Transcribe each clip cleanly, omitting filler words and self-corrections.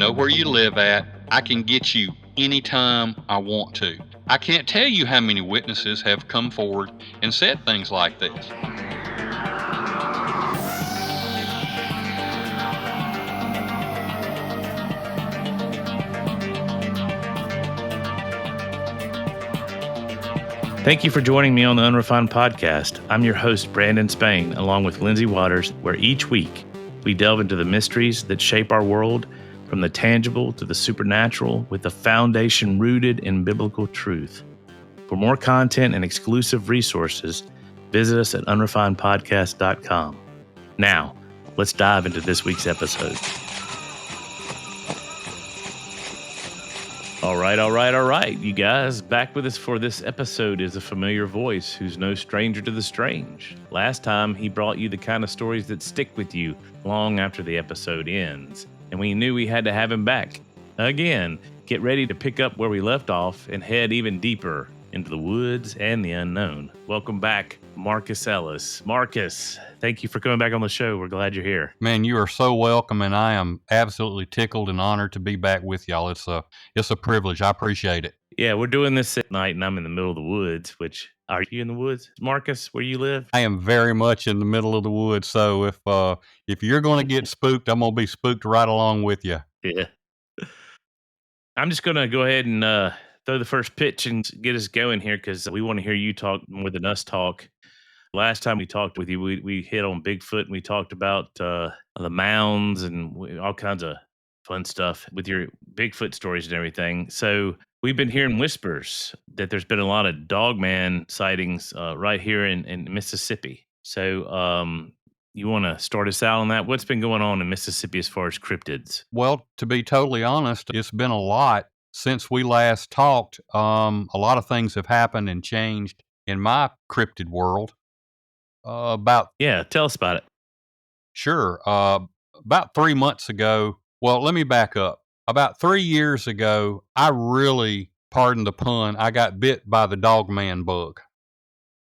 know where you live at. I can get you anytime I want to. I can't tell you how many witnesses have come forward and said things like this. Thank you for joining me on the Unrefined Podcast. I'm your host, Brandon Spain, along with Lindsy Waters, where each week we delve into the mysteries that shape our world, from the tangible to the supernatural, with a foundation rooted in biblical truth. For more content and exclusive resources, visit us at unrefinedpodcast.com. Now, let's dive into this week's episode. All right, you guys. Back with us for this episode is a familiar voice who's no stranger to the strange. Last time, he brought you the kind of stories that stick with you long after the episode ends. And we knew we had to have him back. Again, get ready to pick up where we left off and head even deeper into the woods and the unknown. Welcome back, Marcus Ellis. Marcus, thank you for coming back on the show. We're glad you're here. Man, you are so welcome, and I am absolutely tickled and honored to be back with y'all. It's a privilege. I appreciate it. Yeah, we're doing this at night, and I'm in the middle of the woods, which... Are you in the woods, Marcus, where you live? I am very much in the middle of the woods, so if you're going to get spooked, I'm going to be spooked right along with you. Yeah. I'm just going to go ahead and throw the first pitch and get us going here, because we want to hear you talk more than us talk. Last time we talked with you, we hit on Bigfoot, and we talked about the mounds and all kinds of fun stuff with your Bigfoot stories and everything. So we've been hearing whispers that there's been a lot of Dogman sightings right here in Mississippi. So you want to start us out on that? What's been going on in Mississippi as far as cryptids? Well, to be totally honest, it's been a lot since we last talked. A lot of things have happened and changed in my cryptid world. Tell us about it. Sure. About 3 months ago, well, let me back up. About 3 years ago, I really, pardon the pun, I got bit by the Dogman bug.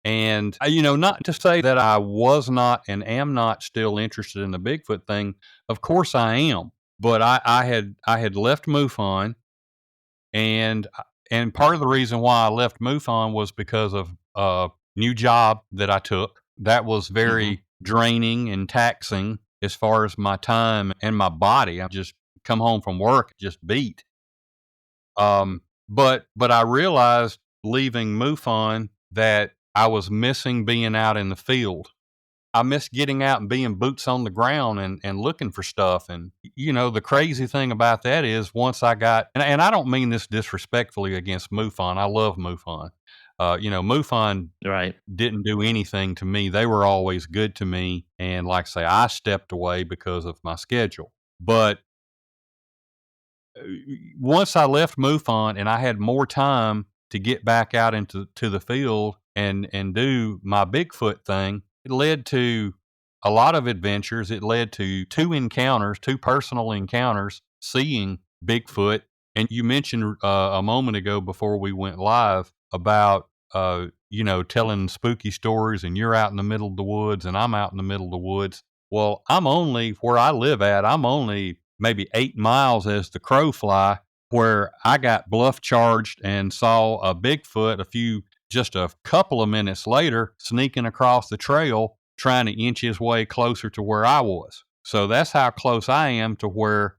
And, not to say that I was not and am not still interested in the Bigfoot thing. Of course I am. But I had left MUFON, and part of the reason why I left MUFON was because of a new job that I took. That was very draining and taxing as far as my time and my body. I just come home from work just beat. But I realized leaving MUFON that I was missing being out in the field. I missed getting out and being boots on the ground and looking for stuff. And, the crazy thing about that is once I got, and I don't mean this disrespectfully against MUFON. I love MUFON. MUFON didn't do anything to me. They were always good to me. And like I say, I stepped away because of my schedule. But once I left MUFON and I had more time to get back out into the field and do my Bigfoot thing, it led to a lot of adventures. It led to two personal encounters, seeing Bigfoot. And you mentioned a moment ago before we went live about, telling spooky stories, and you're out in the middle of the woods and I'm out in the middle of the woods. Well, where I live at, I'm only maybe 8 miles as the crow fly, where I got bluff charged and saw a Bigfoot just a couple of minutes later sneaking across the trail, trying to inch his way closer to where I was. So that's how close I am to where,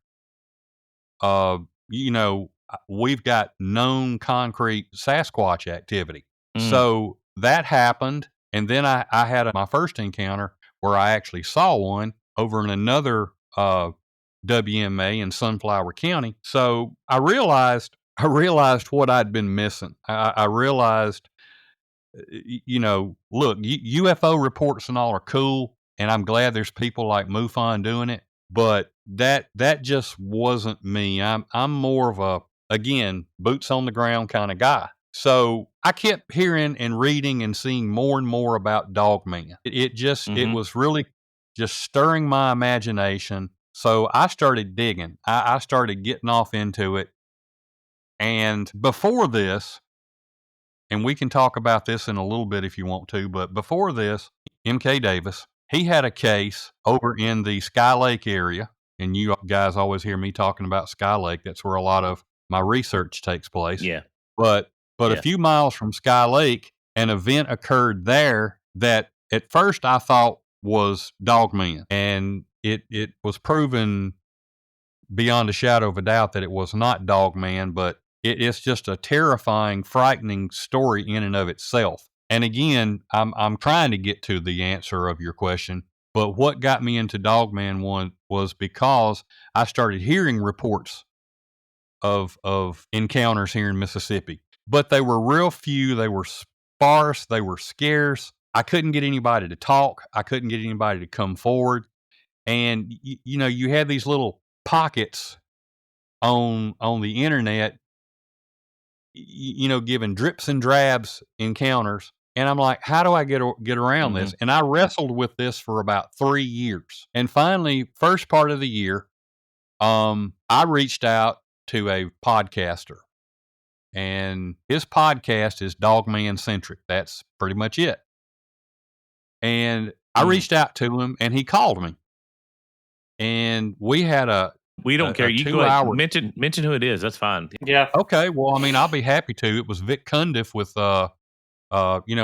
we've got known concrete Sasquatch activity. So that happened. And then I had my first encounter where I actually saw one over in another WMA in Sunflower County. So I realized what I'd been missing. I realized, look, UFO reports and all are cool, and I'm glad there's people like MUFON doing it, but that just wasn't me. I'm more of a, again, boots on the ground kind of guy. So I kept hearing and reading and seeing more and more about Dogman. It was really just stirring my imagination. So I started digging. I started getting off into it. And before this, and we can talk about this in a little bit if you want to, but before this, M.K. Davis, he had a case over in the Sky Lake area and you guys always hear me talking about Sky Lake. That's where a lot of my research takes place. Yeah. But a Yeah. few miles from Sky Lake, an event occurred there that at first I thought was Dogman, and it was proven beyond a shadow of a doubt that it was not Dogman, but it's just a terrifying, frightening story in and of itself. And again, I'm trying to get to the answer of your question, but what got me into Dogman one was because I started hearing reports of encounters here in Mississippi, but they were real few. They were sparse. They were scarce. I couldn't get anybody to talk. I couldn't get anybody to come forward. And you had these little pockets on the internet, giving drips and drabs encounters. And I'm like, how do I get around this? And I wrestled with this for about 3 years. And finally, first part of the year, I reached out to a podcaster, and his podcast is Dogman centric. That's pretty much it. And I reached out to him, and he called me, and we had we don't care. You go ahead. Mention who it is. That's fine. Yeah. Okay. Well, I mean, I'll be happy to. It was Vic Cundiff with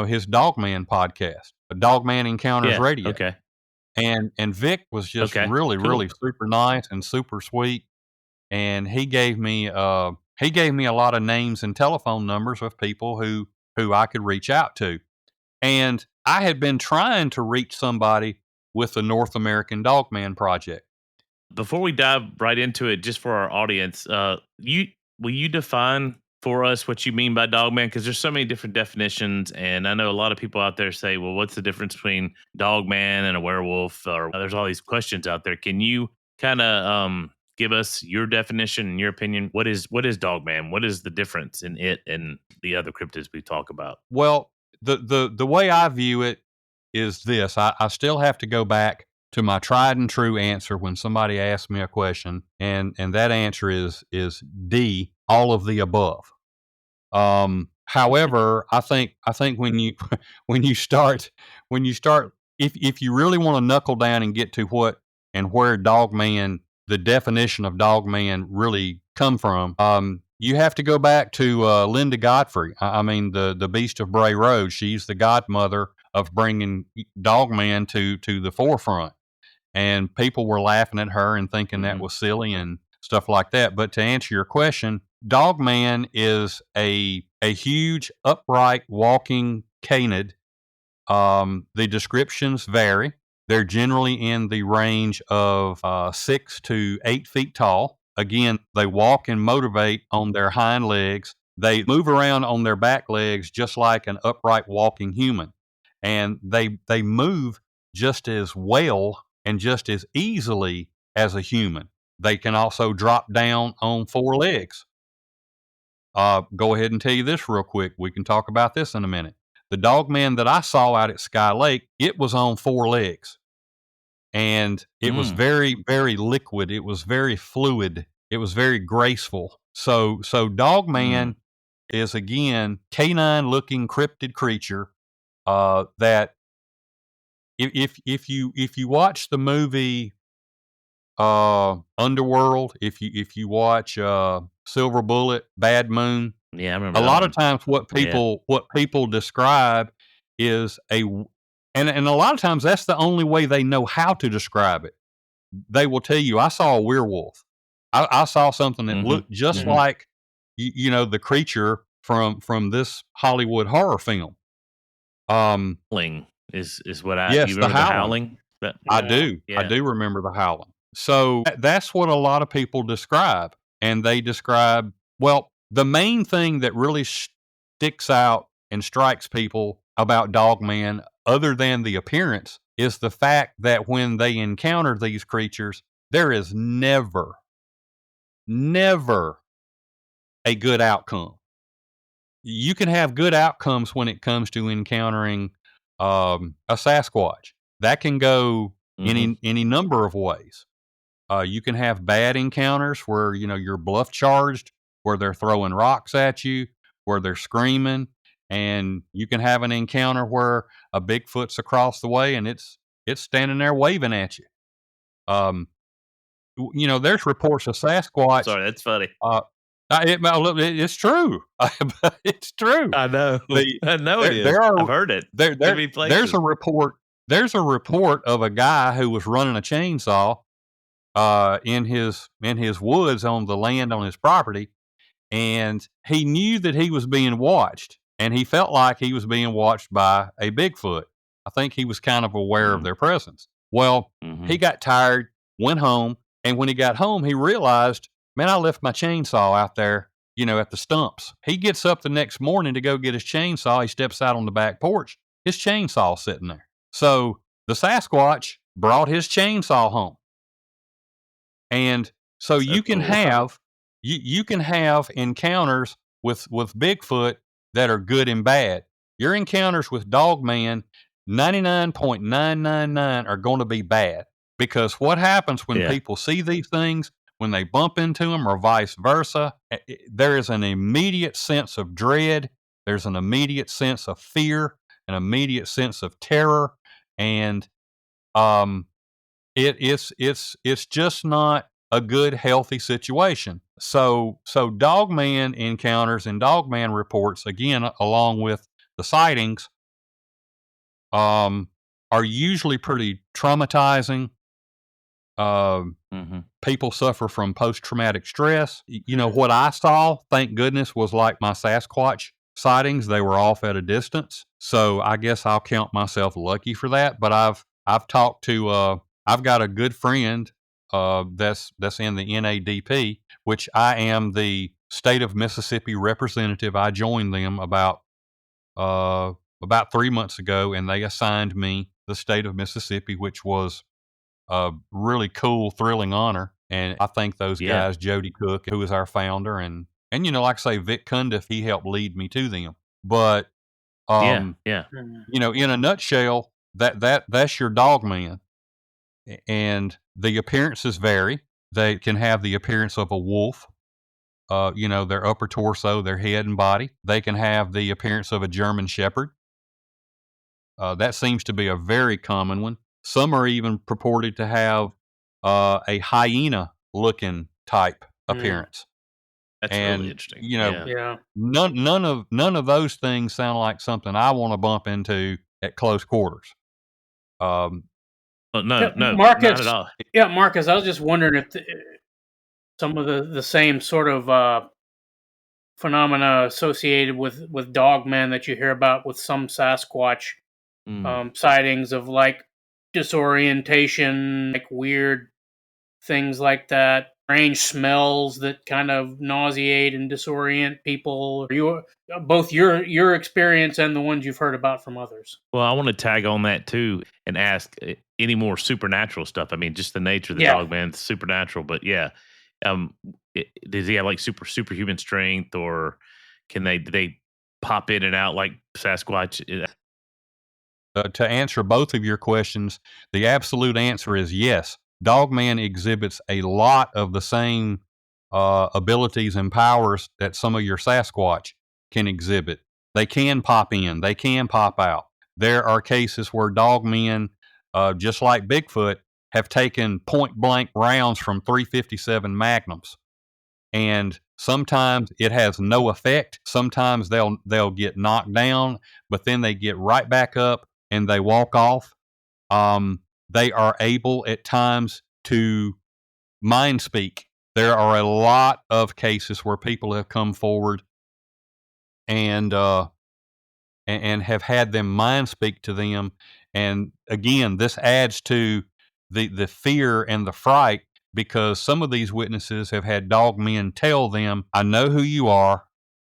his Dogman podcast, Dogman Encounters Radio. Okay. And Vic was just really super nice and super sweet. And he gave me a lot of names and telephone numbers of people who I could reach out to. And I had been trying to reach somebody with the North American Dogman Project. Before we dive right into it, just for our audience, will you define for us what you mean by Dogman? Because there's so many different definitions, and I know a lot of people out there say, well, what's the difference between Dogman and a werewolf? Or there's all these questions out there. Can you kind of give us your definition and your opinion? What is Dogman? What is the difference in it and the other cryptids we talk about? Well, the way I view it is this. I still have to go back to my tried and true answer when somebody asks me a question, and that answer is D, all of the above. However, I think when you start, if you really want to knuckle down and get to what and where Dogman, the definition of Dogman really come from, you have to go back to Linda Godfrey. I mean, the Beast of Bray Road. She's the godmother of bringing Dogman to the forefront. And people were laughing at her and thinking that was silly and stuff like that. But to answer your question, Dogman is a huge, upright, walking canid. The descriptions vary. They're generally in the range of 6 to 8 feet tall. Again, they walk and motivate on their hind legs. They move around on their back legs just like an upright walking human. And they move just as well and just as easily as a human. They can also drop down on 4 legs. Go ahead and tell you this real quick. We can talk about this in a minute. The Dogman that I saw out at Sky Lake, it was on 4 legs. And it was very, very liquid. It was very fluid. It was very graceful. So Dogman is, again, canine-looking cryptid creature that if you watch the movie Underworld, if you watch Silver Bullet, Bad Moon, yeah, I remember. A lot of times, what people describe is and a lot of times that's the only way they know how to describe it. They will tell you, I saw a werewolf. I saw something that looked just like the creature from this Hollywood horror film. Howling is what I yes, you remember the Howling. I do. Yeah. I do remember the Howling. So that's what a lot of people describe. And they describe, well, the main thing that really sticks out and strikes people about Dogman, other than the appearance, is the fact that when they encounter these creatures, there is never a good outcome. You can have good outcomes when it comes to encountering a Sasquatch. That can go any number of ways. You can have bad encounters where you're bluff charged, where they're throwing rocks at you, where they're screaming, and you can have an encounter where a Bigfoot's across the way and it's standing there waving at you. there's reports of Sasquatch. Sorry, that's funny. It's true. It's true. I know. I know it is. I've heard it. There's a report. There's a report of a guy who was running a chainsaw in his woods on the land on his property, and he knew that he was being watched, and he felt like he was being watched by a Bigfoot. I think he was kind of aware of their presence. Well, he got tired, went home, and when he got home, he realized, man, I left my chainsaw out there, at the stumps. He gets up the next morning to go get his chainsaw. He steps out on the back porch. His chainsaw's sitting there. So the Sasquatch brought his chainsaw home. And so you can have encounters with Bigfoot that are good and bad. Your encounters with Dogman, 99.999 are going to be bad, because what happens when people see these things, when they bump into them, or vice versa, there is an immediate sense of dread. There's an immediate sense of fear, an immediate sense of terror, and it's just not a good, healthy situation. So Dogman encounters and Dogman reports, again, along with the sightings, are usually pretty traumatizing. People suffer from post-traumatic stress. What I saw, thank goodness, was like my Sasquatch sightings. They were off at a distance. So I guess I'll count myself lucky for that. But I've talked to, I've got a good friend that's in the NADP, which I am the state of Mississippi representative. I joined them about 3 months ago, and they assigned me the state of Mississippi, which was a really cool, thrilling honor. And I thank those guys, Jody Cook, who is our founder, and like I say, Vic Cundiff, he helped lead me to them. But in a nutshell, that's your Dogman. And the appearances vary. They can have the appearance of a wolf, their upper torso, their head and body. They can have the appearance of a German Shepherd. That seems to be a very common one. Some are even purported to have a hyena-looking type appearance. That's really interesting. None of those things sound like something I want to bump into at close quarters. No, Marcus, not at all. Yeah, Marcus, I was just wondering if some of the same sort of phenomena associated with Dogmen that you hear about with some Sasquatch sightings of like disorientation, like weird things like that, strange smells that kind of nauseate and disorient people. Both your experience and the ones you've heard about from others. Well, I want to tag on that too and ask any more supernatural stuff. I mean, just the nature of the Dogman, supernatural, but does he have like superhuman strength, or do they pop in and out like Sasquatch? To answer both of your questions, the absolute answer is yes. Dogman exhibits a lot of the same abilities and powers that some of your Sasquatch can exhibit. They can pop in. They can pop out. There are cases where Dogmen, just like Bigfoot, have taken point-blank rounds from .357 Magnums. And sometimes it has no effect. Sometimes they'll get knocked down, but then they get right back up and they walk off. They are able at times to mind speak. There are a lot of cases where people have come forward and have had them mind speak to them. And again, this adds to the fear and the fright, because some of these witnesses have had Dogmen tell them, I know who you are,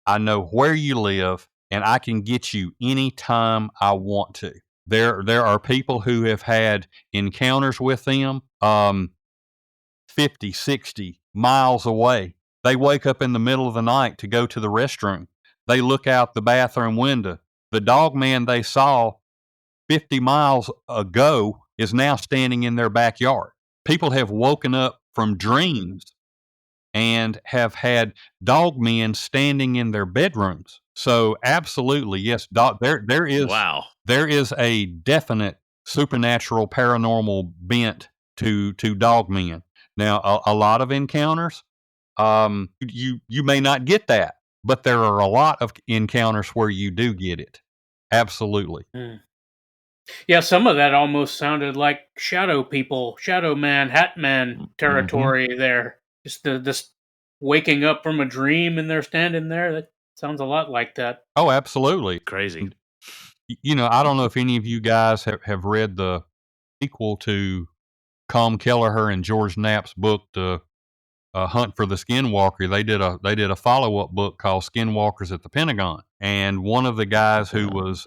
I know where you live, and I can get you anytime I want to. There are people who have had encounters with them 50, 60 miles away. They wake up in the middle of the night to go to the restroom. They look out the bathroom window. The Dogman they saw 50 miles ago is now standing in their backyard. People have woken up from dreams and have had Dogmen standing in their bedrooms. So absolutely, yes, there is a definite supernatural paranormal bent to Dogmen. Now, a lot of encounters, you may not get that, but there are a lot of encounters where you do get it. Absolutely. Yeah, some of that almost sounded like shadow people, shadow man, hat man territory there. Just waking up from a dream and they're standing there. That sounds a lot like that. Oh, absolutely. Crazy. I don't know if any of you guys have read the sequel to Colm Kelleher and George Knapp's book, The Hunt for the Skinwalker. They did a follow-up book called Skinwalkers at the Pentagon. And one of the guys who was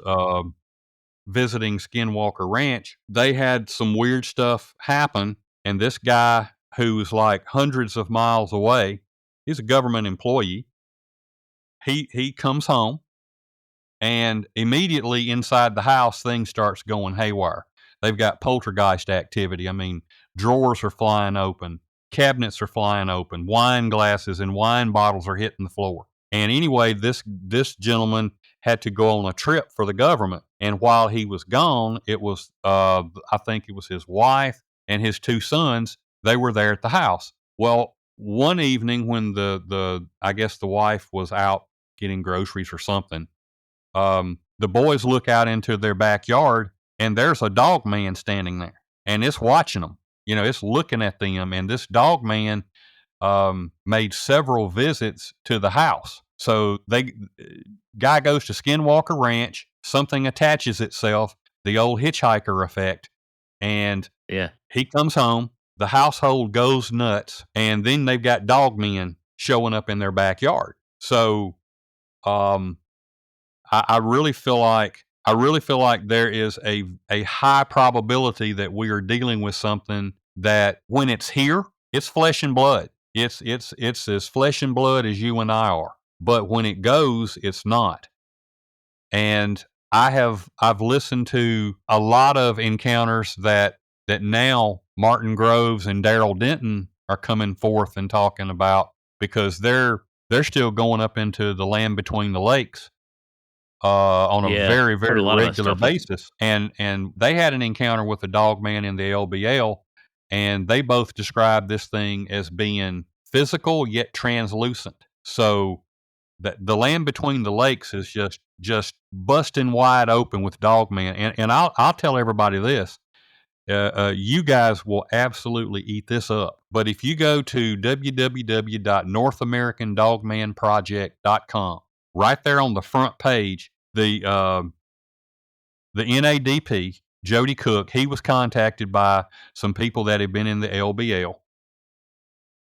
visiting Skinwalker Ranch, they had some weird stuff happen. And this guy who was like hundreds of miles away, he's a government employee. He comes home, and immediately inside the house, things starts going haywire. They've got poltergeist activity. I mean, drawers are flying open, cabinets are flying open, wine glasses and wine bottles are hitting the floor. And anyway, this gentleman had to go on a trip for the government. And while he was gone, it was, I think it was his wife and his two sons. They were there at the house. Well, one evening when I guess the wife was out getting groceries or something, the boys look out into their backyard and there's a dog man standing there, and it's watching them. It's looking at them. And this dog man made several visits to the house. So guy goes to Skinwalker Ranch, something attaches itself, the old hitchhiker effect, and he comes home, the household goes nuts, and then they've got dog men showing up in their backyard. So I really feel like there is a high probability that we are dealing with something that when it's here, it's flesh and blood. It's as flesh and blood as you and I are. But when it goes, it's not. And I've listened to a lot of encounters that now Martin Groves and Daryl Denton are coming forth and talking about, because they're still going up into the land between the lakes on a very, very regular basis. And they had an encounter with a dog man in the LBL, and they both described this thing as being physical yet translucent. So the land between the lakes is just busting wide open with dogman. And I'll tell everybody this. You guys will absolutely eat this up. But if you go to www.northamericandogmanproject.com, right there on the front page, the NADP, Jody Cook, he was contacted by some people that had been in the LBL,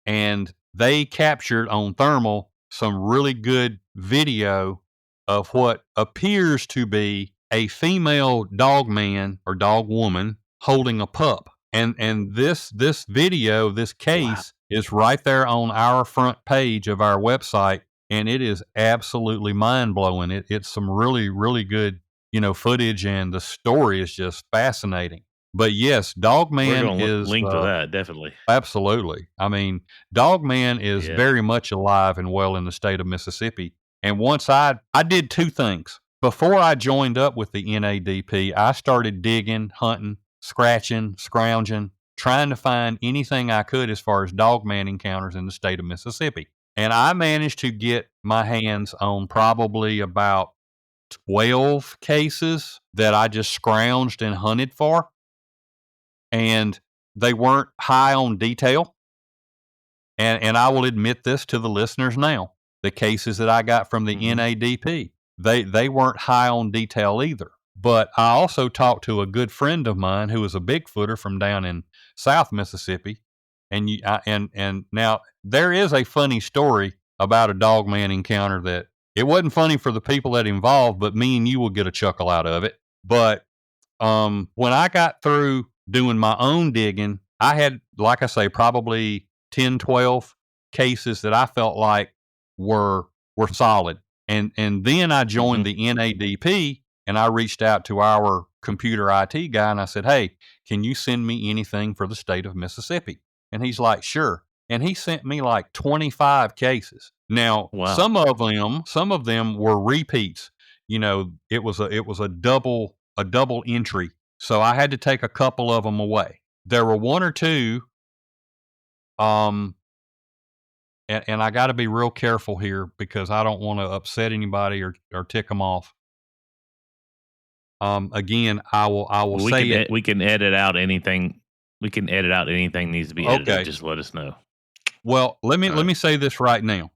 and they captured on thermal some really good video of what appears to be a female dog man or dog woman holding a pup. And this video, this case is right there on our front page of our website, and it is absolutely mind-blowing. It's some really, really good, footage, and the story is just fascinating. But yes, Dogman is linked to that, definitely. Absolutely. I mean, Dogman is very much alive and well in the state of Mississippi. And once I did two things. Before I joined up with the NADP, I started digging, hunting, scratching, scrounging, trying to find anything I could as far as Dogman encounters in the state of Mississippi. And I managed to get my hands on probably about 12 cases that I just scrounged and hunted for. And they weren't high on detail. And I will admit this to the listeners now. The cases that I got from the NADP, they weren't high on detail either. But I also talked to a good friend of mine who was a Bigfooter from down in South Mississippi. And now there is a funny story about a dogman encounter that it wasn't funny for the people that involved, but me and you will get a chuckle out of it. But when I got through doing my own digging, I had, like I say, probably 10, 12 cases that I felt like were solid. And then I joined the NADP, and I reached out to our computer IT guy, and I said, "Hey, can you send me anything for the state of Mississippi?" And he's like, "Sure." And he sent me like 25 cases. Now, some of them were repeats. It was a double entry. So I had to take a couple of them away. There were one or two And I got to be real careful here because I don't want to upset anybody or tick them off. Again, I will say it. We can edit out anything. We can edit out anything needs to be edited. Okay. Just let us know. Well, let me say this right now,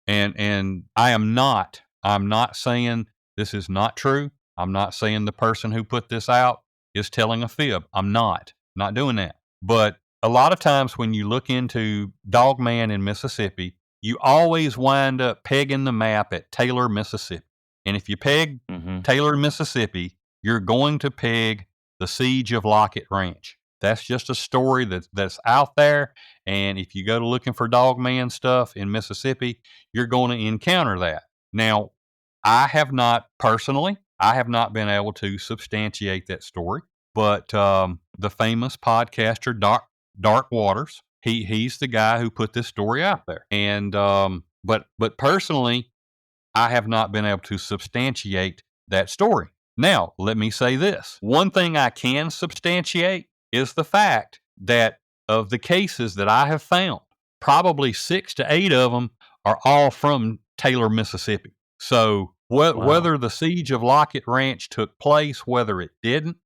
and I'm not saying this is not true. I'm not saying the person who put this out is telling a fib. I'm not doing that. But a lot of times when you look into Dogman in Mississippi, you always wind up pegging the map at Taylor, Mississippi. And if you peg Taylor, Mississippi, you're going to peg the siege of Lockett Ranch. That's just a story that's out there. And if you go to looking for Dogman stuff in Mississippi, you're going to encounter that. Now, I have not been able to substantiate that story, but the famous podcaster Dark Waters, he's the guy who put this story out there. And but personally, I have not been able to substantiate that story. Now, let me say this. One thing I can substantiate is the fact that of the cases that I have found, probably 6 to 8 of them are all from Taylor, Mississippi. So whether the siege of Lockett Ranch took place, whether it didn't,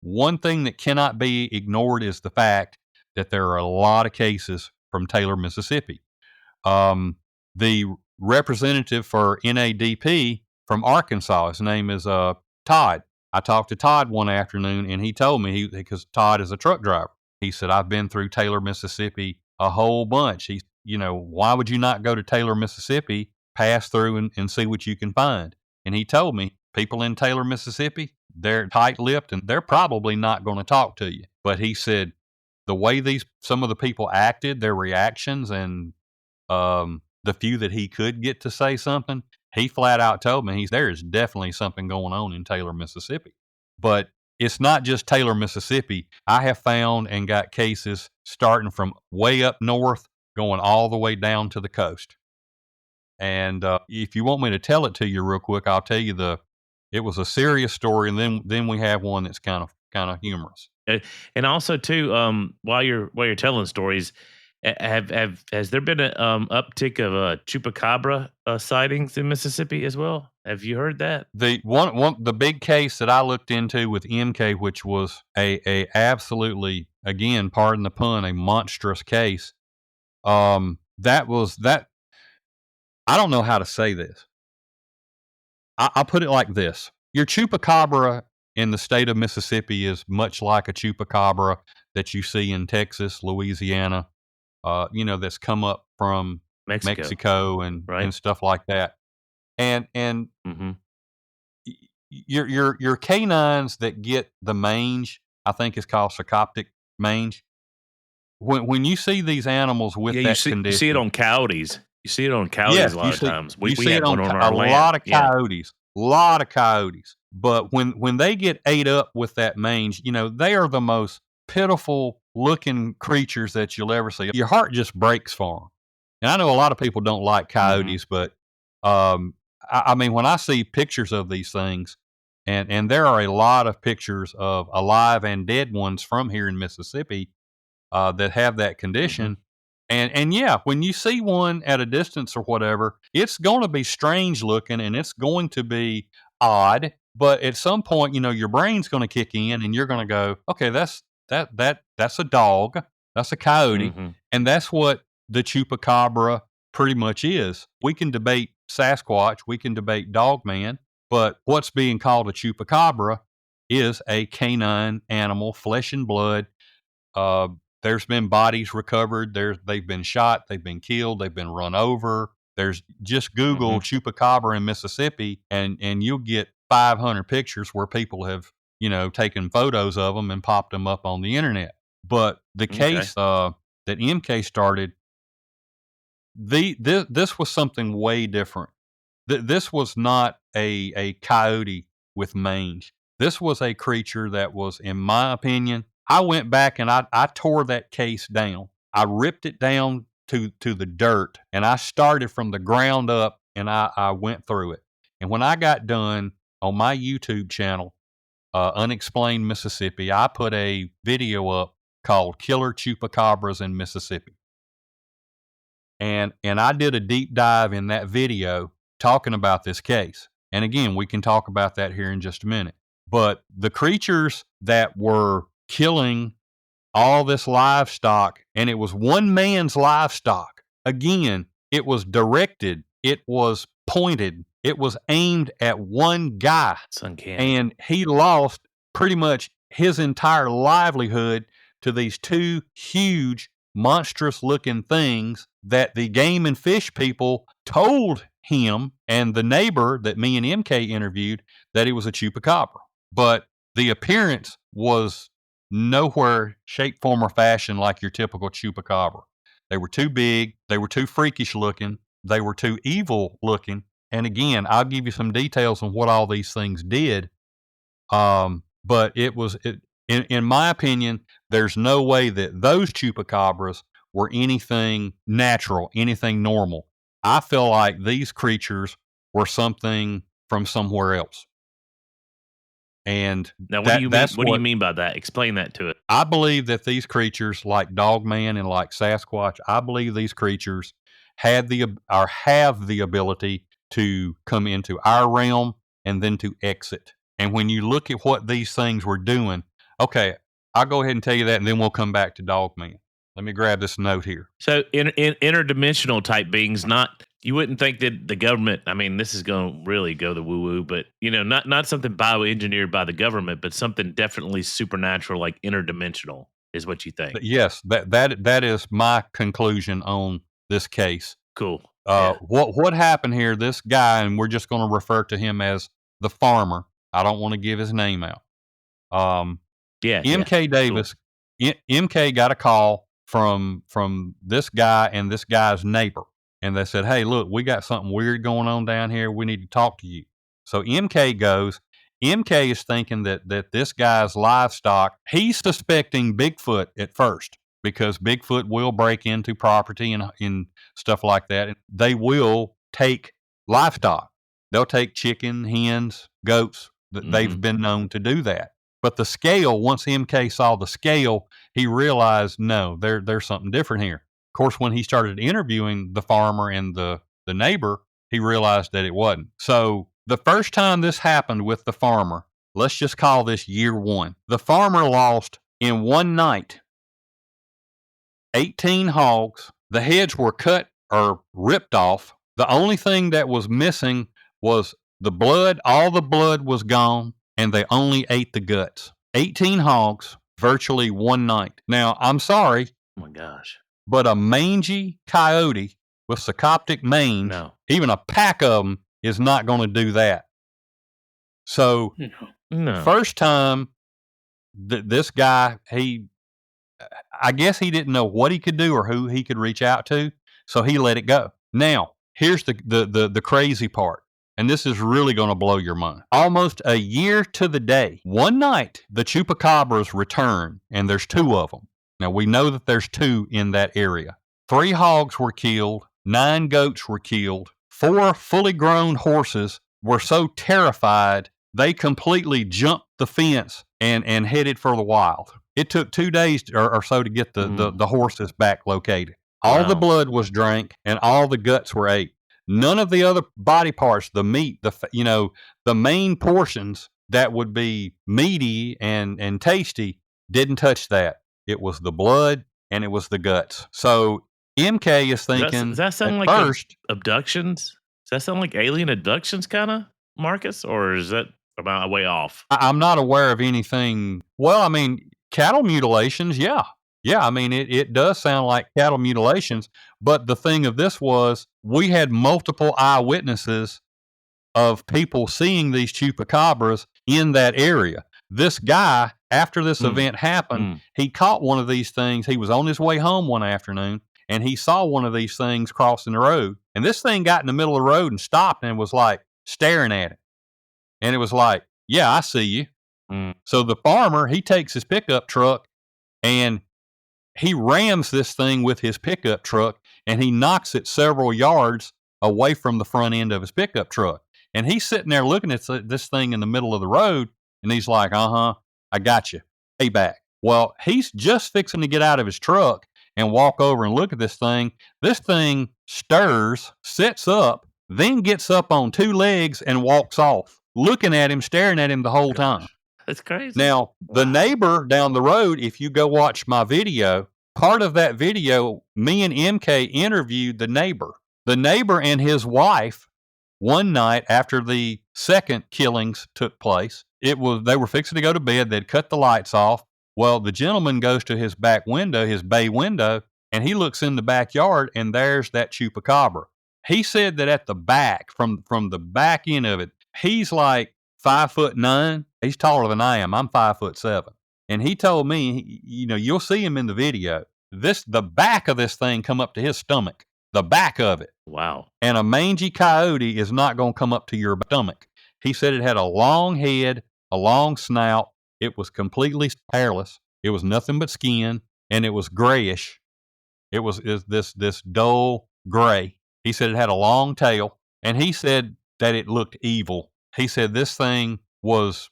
one thing that cannot be ignored is the fact that there are a lot of cases from Taylor, Mississippi. The representative for NADP from Arkansas, his name is Todd. I talked to Todd one afternoon, and he told me, because Todd is a truck driver, he said, I've been through Taylor, Mississippi a whole bunch. Why would you not go to Taylor, Mississippi, pass through and see what you can find? And he told me, people in Taylor, Mississippi, they're tight-lipped and they're probably not going to talk to you. But he said the way some of the people acted, their reactions, and the few that he could get to say something, he flat out told me there is definitely something going on in Taylor, Mississippi. But it's not just Taylor, Mississippi. I have found and got cases starting from way up north, going all the way down to the coast. And if you want me to tell it to you real quick, I'll tell you it was a serious story, and then we have one that's kind of humorous. And also too, while you're telling stories, has there been an uptick of Chupacabra sightings in Mississippi as well? Have you heard that? The big case that I looked into with MK, which was a absolutely, again, pardon the pun, a monstrous case. That I don't know how to say this. I'll put it like this. Your Chupacabra in the state of Mississippi is much like a Chupacabra that you see in Texas, Louisiana, that's come up from Mexico and stuff like that. And your canines that get the mange, I think is called sarcoptic mange. When you see these animals with that condition, you see it on coyotes. You see it on coyotes a lot of times. We see had it on one on our land. A lot of coyotes. But when they get ate up with that mange, they are the most pitiful looking creatures that you'll ever see. Your heart just breaks for them. And I know a lot of people don't like coyotes, but I mean, when I see pictures of these things, and there are a lot of pictures of alive and dead ones from here in Mississippi that have that condition. And yeah, when you see one at a distance or whatever, it's going to be strange looking and it's going to be odd. But at some point, your brain's going to kick in and you're going to go, okay, that's a dog, that's a coyote, and that's what the Chupacabra pretty much is. We can debate Sasquatch, we can debate Dogman, but what's being called a Chupacabra is a canine animal, flesh and blood. There's been bodies recovered. They've been shot. They've been killed. They've been run over. There's just Google Chupacabra in Mississippi, and you'll get 500 pictures where people have taken photos of them and popped them up on the internet. But the case that MK started, this was something way different. This was not a coyote with mange. This was a creature that was, in my opinion, I went back and I tore that case down. I ripped it down to the dirt, and I started from the ground up, and I went through it. And when I got done on my YouTube channel, Unexplained Mississippi, I put a video up called Killer Chupacabras in Mississippi. And I did a deep dive in that video talking about this case. And again, we can talk about that here in just a minute. But the creatures that were killing all this livestock, and it was one man's livestock. Again, it was directed, it was pointed, it was aimed at one guy. It's uncanny. And he lost pretty much his entire livelihood to these two huge, monstrous looking things that the game and fish people told him and the neighbor that me and MK interviewed that it was a chupacabra. But the appearance was nowhere, shape, form, or fashion like your typical chupacabra. They were too big. They were too freakish looking. They were too evil looking. And again, I'll give you some details on what all these things did. But in my opinion, there's no way that those chupacabras were anything natural, anything normal. I feel like these creatures were something from somewhere else. And now, what do you mean by that? Explain that to it. I believe that these creatures, like Dogman and like Sasquatch, I believe these creatures have the ability to come into our realm and then to exit. And when you look at what these things were doing, okay, I'll go ahead and tell you that, and then we'll come back to Dogman. Let me grab this note here. So, in interdimensional type beings, you wouldn't think that the government, I mean, this is going to really go the woo-woo, but, not something bioengineered by the government, but something definitely supernatural, like interdimensional, is what you think. Yes, that is my conclusion on this case. Cool. What happened here, this guy, and we're just going to refer to him as the farmer. I don't want to give his name out. MK Davis, cool. MK got a call from this guy and this guy's neighbor. And they said, hey, look, we got something weird going on down here. We need to talk to you. So MK goes. MK is thinking that this guy's livestock, he's suspecting Bigfoot at first because Bigfoot will break into property and stuff like that. They will take livestock. They'll take chicken, hens, goats. They've been known to do that. But the scale, once MK saw the scale, he realized, no, there's something different here. Of course, when he started interviewing the farmer and the neighbor, he realized that it wasn't. So the first time this happened with the farmer, let's just call this year one. The farmer lost in one night 18 hogs. The heads were cut or ripped off. The only thing that was missing was the blood. All the blood was gone, and they only ate the guts. 18 hogs, virtually one night. Now, I'm sorry. Oh, my gosh. But a mangy coyote with sarcoptic mange, even a pack of them, is not going to do that. So, first time, this guy, I guess he didn't know what he could do or who he could reach out to, so he let it go. Now, here's the crazy part, and this is really going to blow your mind. Almost a year to the day, one night, the Chupacabras return, and there's two of them. Now, we know that there's two in that area. 3 hogs were killed. 9 goats were killed. 4 fully grown horses were so terrified, they completely jumped the fence and headed for the wild. It took 2 days or so to get the horses back located. All the blood was drank and all the guts were ate. None of the other body parts, the meat, the main portions that would be meaty and tasty, didn't touch that. It was the blood and it was the guts. So MK is thinking, does that sound like abductions? Does that sound like alien abductions, kind of, Marcus? Or is that about way off? I'm not aware of anything. Well, I mean, cattle mutilations, yeah. Yeah, I mean, it does sound like cattle mutilations. But the thing of this was, we had multiple eyewitnesses of people seeing these chupacabras in that area. This guy, after this event happened, he caught one of these things. He was on his way home one afternoon, and he saw one of these things crossing the road. And this thing got in the middle of the road and stopped and was like staring at it. And it was like, yeah, I see you. So the farmer, he takes his pickup truck and he rams this thing with his pickup truck, and he knocks it several yards away from the front end of his pickup truck. And he's sitting there looking at this thing in the middle of the road, and he's like, I got you. Payback. Well, he's just fixing to get out of his truck, and walk over and look at this thing stirs, sits up, then gets up on two legs and walks off, looking at him, staring at him the whole time. That's crazy. Now, the neighbor down the road, if you go watch my video, part of that video, me and MK interviewed the neighbor. The neighbor and his wife, one night after the second killings took place, they were fixing to go to bed. They'd cut the lights off. Well, the gentleman goes to his back window, his bay window, and he looks in the backyard, and there's that Chupacabra. He said that at the back, from the back end of it, he's like 5'9". He's taller than I am. I'm 5'7". And he told me, you'll see him in the video. The back of this thing come up to his stomach. The back of it. Wow. And a mangy coyote is not going to come up to your stomach. He said it had a long head, a long snout. It was completely hairless. It was nothing but skin, and it was grayish. It was this dull gray. He said it had a long tail, and he said that it looked evil. He said this thing was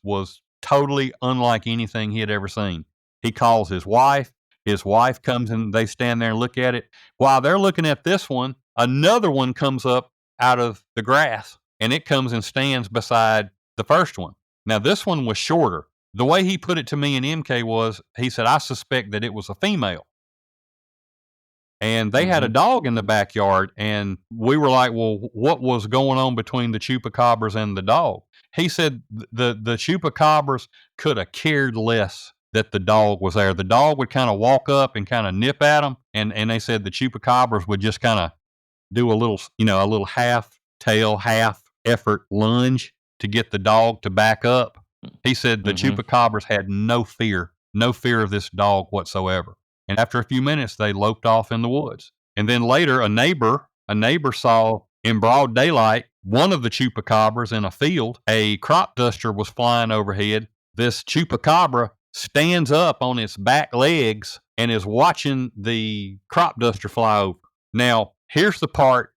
totally unlike anything he had ever seen. He calls his wife. His wife comes and they stand there and look at it. While they're looking at this one, another one comes up out of the grass, and it comes and stands beside the first one. Now, this one was shorter. The way he put it to me and MK was, he said, I suspect that it was a female. And they had a dog in the backyard, and we were like, well, what was going on between the Chupacabras and the dog? He said the Chupacabras could have cared less that the dog was there. The dog would kind of walk up and kind of nip at them, and they said the Chupacabras would just kind of do a little half tail, half effort lunge to get the dog to back up. He said the Chupacabras had no fear of this dog whatsoever. And after a few minutes, they loped off in the woods. And then later, a neighbor saw in broad daylight one of the Chupacabras in a field. A crop duster was flying overhead. This Chupacabra stands up on its back legs and is watching the crop duster fly over. Now, here's the part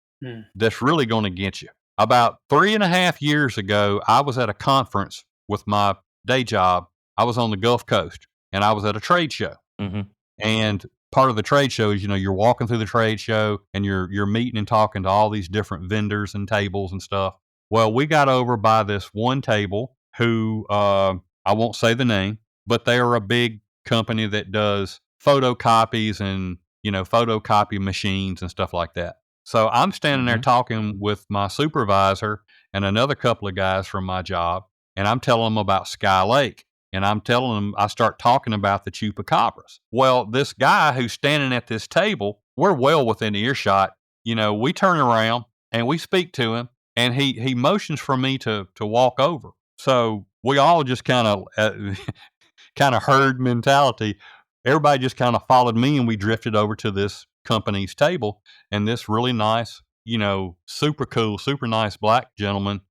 that's really going to get you. About 3.5 years ago, I was at a conference with my day job. I was on the Gulf Coast, and I was at a trade show. And part of the trade show is, you're walking through the trade show and you're meeting and talking to all these different vendors and tables and stuff. Well, we got over by this one table who, I won't say the name, but they are a big company that does photocopies and, photocopy machines and stuff like that. So I'm standing there talking with my supervisor and another couple of guys from my job, and I'm telling them about Sky Lake. And I start talking about the Chupacabras. Well, this guy who's standing at this table, we're well within earshot. We turn around and we speak to him, and he motions for me to walk over. So we all just kind of herd mentality. Everybody just kind of followed me, and we drifted over to this company's table. And this really nice, super cool, super nice black gentleman,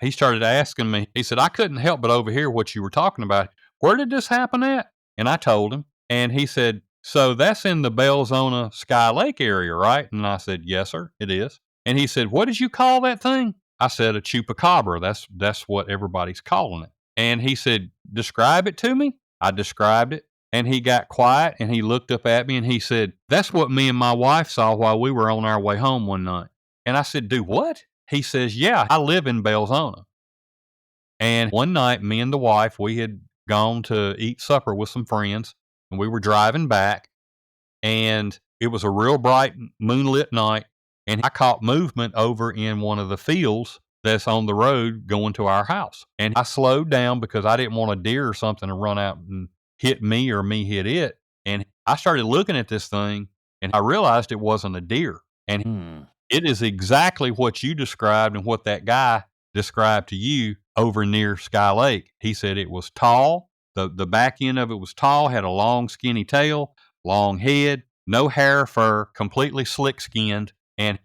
he started asking me, he said, I couldn't help but overhear what you were talking about. Where did this happen at? And I told him, and he said, so that's in the Belzona Sky Lake area, right? And I said, yes, sir, it is. And he said, what did you call that thing? I said, a Chupacabra. That's what everybody's calling it. And he said, describe it to me. I described it, and he got quiet, and he looked up at me, and he said, that's what me and my wife saw while we were on our way home one night. And I said, do what? He says, yeah, I live in Belzona. And one night, me and the wife, we had gone to eat supper with some friends, and we were driving back, and it was a real bright moonlit night, and I caught movement over in one of the fields that's on the road going to our house. And I slowed down because I didn't want a deer or something to run out and hit me or me hit it. And I started looking at this thing, and I realized it wasn't a deer. And it is exactly what you described and what that guy described to you over near Sky Lake. He said it was tall. The back end of it was tall, had a long skinny tail, long head, no hair or fur, completely slick skinned. And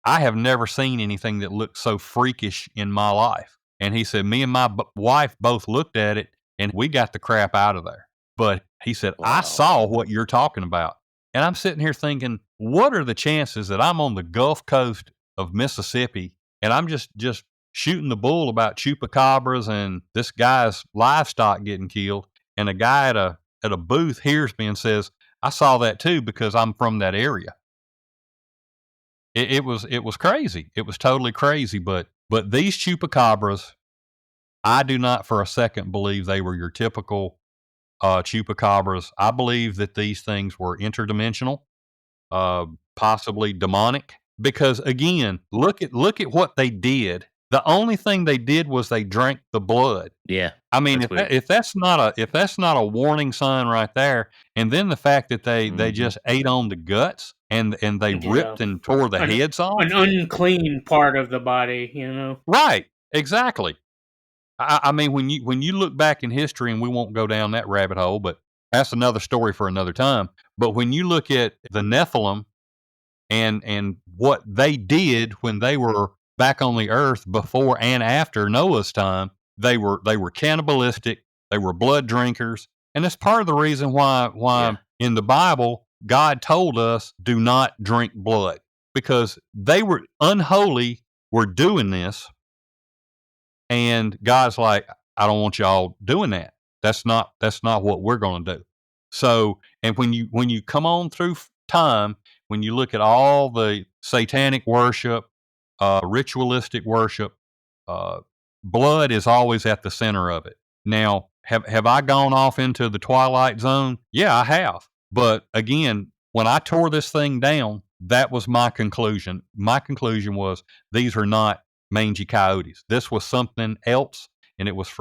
I have never seen anything that looked so freakish in my life. And he said, me and my wife both looked at it, and we got the crap out of there. But he said, I saw what you're talking about. And I'm sitting here thinking, what are the chances that I'm on the Gulf Coast of Mississippi and I'm just shooting the bull about Chupacabras and this guy's livestock getting killed, and a guy at a booth hears me and says, I saw that too because I'm from that area. It was crazy. It was totally crazy. But these chupacabras, I do not for a second believe they were your typical chupacabras. I believe that these things were interdimensional, possibly demonic. Because again, look at what they did. The only thing they did was they drank the blood. Yeah. I mean, if that's not a warning sign right there, and then the fact that they just ate on the guts and they ripped and tore the heads off, an unclean part of the body, you know. Right, exactly. I mean, when you look back in history, and we won't go down that rabbit hole, but that's another story for another time. But when you look at the Nephilim and what they did when they were back on the earth before and after Noah's time, they were cannibalistic, they were blood drinkers, and that's part of the reason why in the Bible God told us do not drink blood, because they were unholy, were doing this, and God's like, I don't want y'all doing that. That's not what we're going to do. So, and when you come on through time, when you look at all the satanic worship, ritualistic worship, blood is always at the center of it. Now, have I gone off into the twilight zone? Yeah, I have. But again, when I tore this thing down, that was my conclusion. My conclusion was these are not mangy coyotes. This was something else, and it was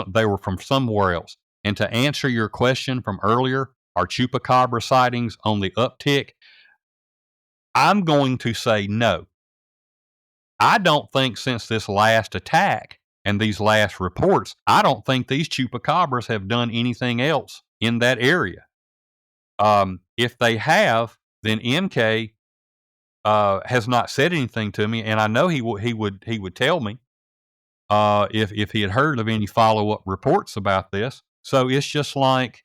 they were from somewhere else. And to answer your question from earlier, are chupacabra sightings on the uptick? I'm going to say no. I don't think since this last attack and these last reports, I don't think these chupacabras have done anything else in that area. If they have, then MK has not said anything to me, and I know he would tell me if he had heard of any follow-up reports about this. So it's just like,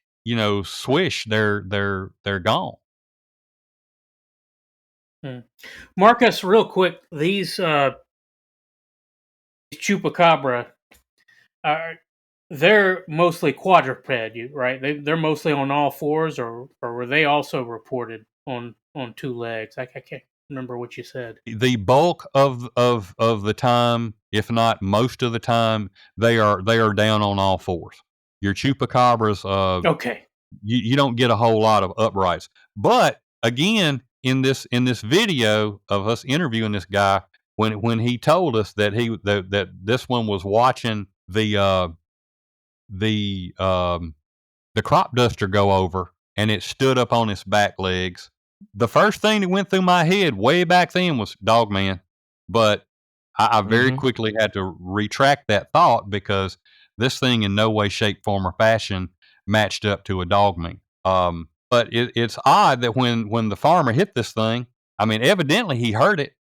swish, they're gone. Marcus, real quick, these chupacabra they're mostly quadruped, right? They're mostly on all fours, or were they also reported on two legs? I can't remember what you said. The bulk of the time, if not most of the time, they are down on all fours. Your chupacabras, okay, you don't get a whole lot of uprights. But again, in this video of us interviewing this guy, when he told us that that this one was watching the crop duster go over, and it stood up on its back legs, the first thing that went through my head way back then was Dogman. But I very quickly had to retract that thought, because this thing in no way, shape, form, or fashion matched up to a Dogman. But it's odd that when the farmer hit this thing, I mean, evidently he heard it.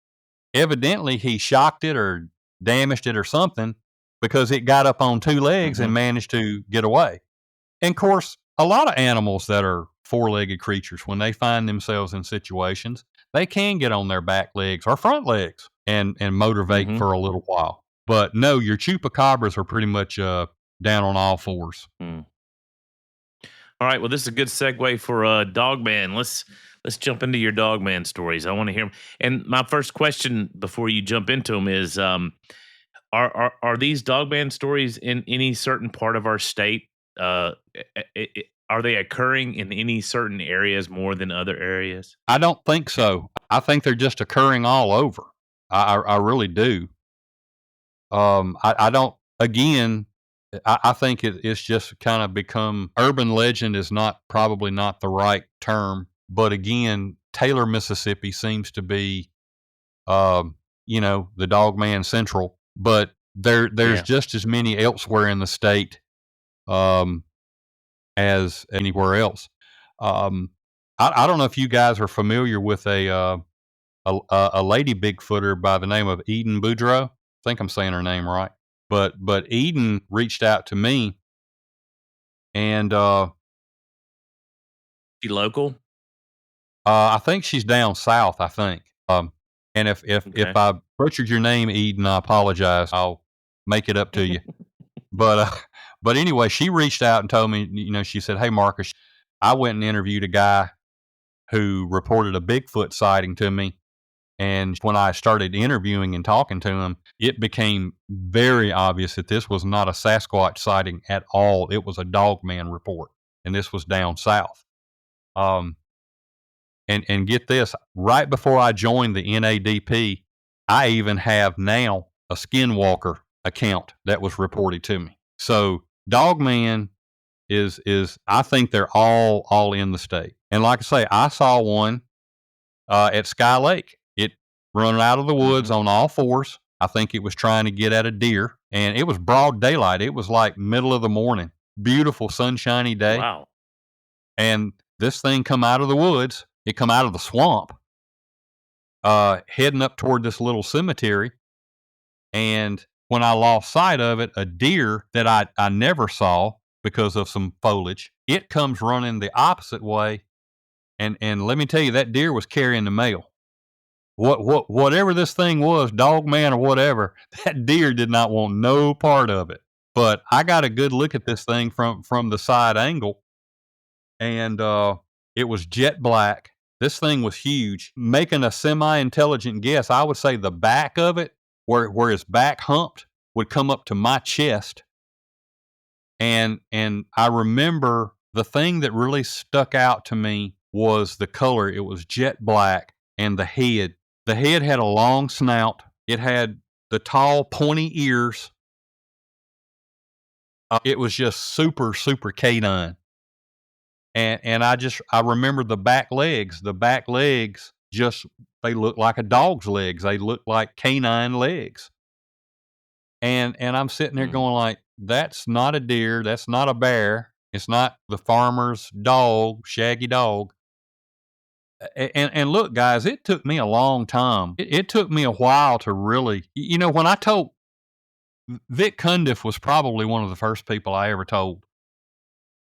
Evidently he shocked it or damaged it or something, because it got up on two legs and managed to get away. And of course, a lot of animals that are four-legged creatures, when they find themselves in situations, they can get on their back legs or front legs and motivate for a little while. But no, your chupacabras are pretty much down on all fours. All right, well, this is a good segue for Dogman. Let's jump into your Dogman stories. I want to hear them. And my first question before you jump into them is, are these Dogman stories in any certain part of our state? Are they occurring in any certain areas more than other areas? I don't think so. I think they're just occurring all over. I really do. I don't. Again, I think it's just kind of become urban legend is probably not the right term. But again, Taylor, Mississippi seems to be, the Dogman Central. But there's just as many elsewhere in the state as anywhere else. I don't know if you guys are familiar with a lady Bigfooter by the name of Eden Boudreaux. I think I'm saying her name right. But Eden reached out to me, and she local? I think she's down south. I think. And if I butchered your name, Eden, I apologize. I'll make it up to you. But anyway, she reached out and told me, she said, "Hey, Marcus, I went and interviewed a guy who reported a Bigfoot sighting to me. And when I started interviewing and talking to him, it became very obvious that this was not a Sasquatch sighting at all. It was a Dogman report, and this was down south. And get this, right before I joined the NADP, I even have now a Skinwalker account that was reported to me. So Dogman is I think they're all in the state. And like I say, I saw one at Sky Lake. It running out of the woods on all fours. I think it was trying to get at a deer, and it was broad daylight. It was like middle of the morning, beautiful sunshiny day. Wow. And this thing come out of the woods. It come out of the swamp, heading up toward this little cemetery. And when I lost sight of it, a deer that I never saw because of some foliage, it comes running the opposite way. And let me tell you, that deer was carrying the mail. Whatever this thing was, Dogman or whatever, that deer did not want no part of it. But I got a good look at this thing from the side angle, and it was jet black. This thing was huge. Making a semi-intelligent guess, I would say the back of it, where his back humped, would come up to my chest. And I remember the thing that really stuck out to me was the color. It was jet black, and the head. The head had a long snout. It had the tall, pointy ears. It was just super, super canine. And I remember the back legs. The back legs they looked like a dog's legs. They looked like canine legs. And I'm sitting there going like, that's not a deer. That's not a bear. It's not the farmer's dog, shaggy dog. And look, guys, it took me a long time. It took me a while to really, when I told Vic Cundiff was probably one of the first people I ever told.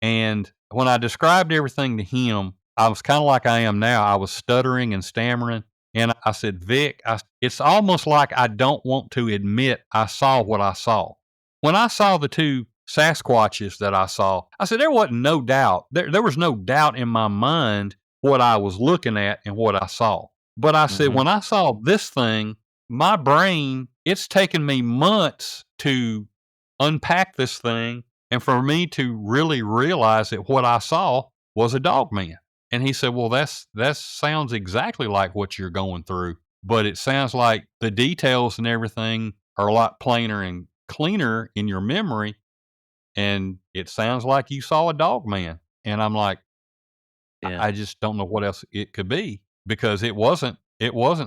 And when I described everything to him, I was kind of like I am now. I was stuttering and stammering. And I said, Vic, it's almost like I don't want to admit I saw what I saw. When I saw the two Sasquatches that I saw, I said, there wasn't no doubt. There was no doubt in my mind what I was looking at and what I saw. But I said, when I saw this thing, my brain, it's taken me months to unpack this thing and for me to really realize that what I saw was a Dogman. And he said, well, that sounds exactly like what you're going through, but it sounds like the details and everything are a lot plainer and cleaner in your memory. And it sounds like you saw a Dogman. And I'm like, yeah. I just don't know what else it could be, because it wasn't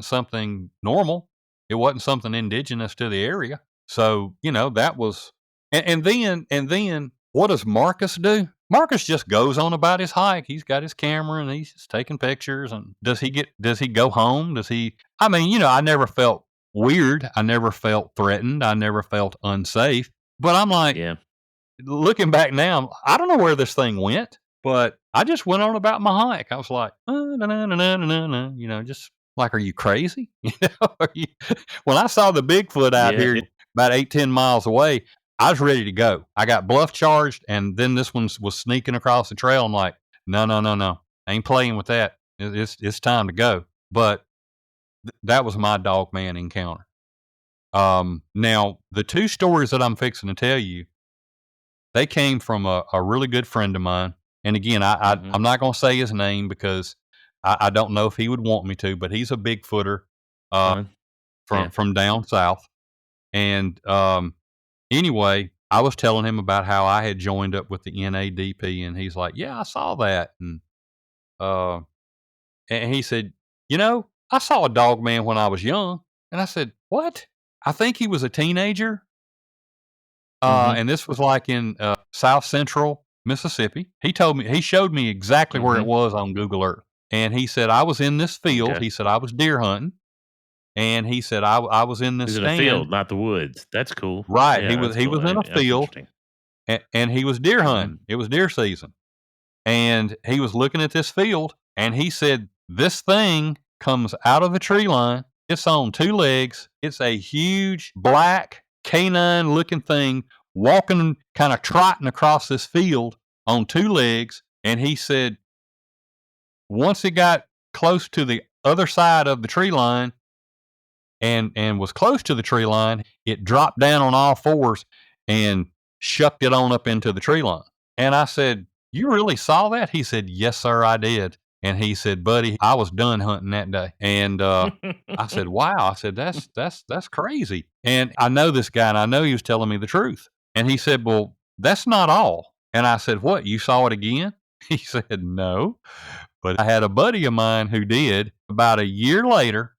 something normal. It wasn't something indigenous to the area. So, that was, and then what does Marcus do? Marcus just goes on about his hike. He's got his camera and he's just taking pictures. And does he go home? I never felt weird. I never felt threatened. I never felt unsafe. But I'm like, looking back now, I don't know where this thing went, but I just went on about my hike. I was like, just like, are you crazy? When I saw the Bigfoot out here about 8-10 miles away, I was ready to go. I got bluff charged, and then this one was sneaking across the trail. I'm like, no. I ain't playing with that. It's time to go. But that was my Dogman encounter. Now, the two stories that I'm fixing to tell you, they came from a really good friend of mine. And again, I'm not going to say his name because I don't know if he would want me to, but he's a Bigfooter from down south. And anyway, I was telling him about how I had joined up with the NADP, and he's like, yeah, I saw that. And he said, I saw a Dogman when I was young. And I said, what? I think he was a teenager. And this was like in South Central Mississippi. He showed me exactly where it was on Google Earth. And he said, I was in this field. Okay. He said, I was deer hunting. And he said, I was in this stand. In a field, not the woods. That's cool. Right. Yeah, he was in a field, and he was deer hunting. It was deer season. And he was looking at this field, and he said, this thing comes out of the tree line. It's on two legs. It's a huge black canine looking thing walking, kind of trotting across this field on two legs. And he said, once it got close to the other side of the tree line and was close to the tree line, it dropped down on all fours and shucked it on up into the tree line. And I said, "You really saw that?" He said, "Yes, sir, I did." And he said, "Buddy, I was done hunting that day." And I said, "Wow." I said, that's crazy. And I know this guy, and I know he was telling me the truth. And he said, "Well, that's not all." And I said, "What, you saw it again?" He said, "No, but I had a buddy of mine who did." About a year later,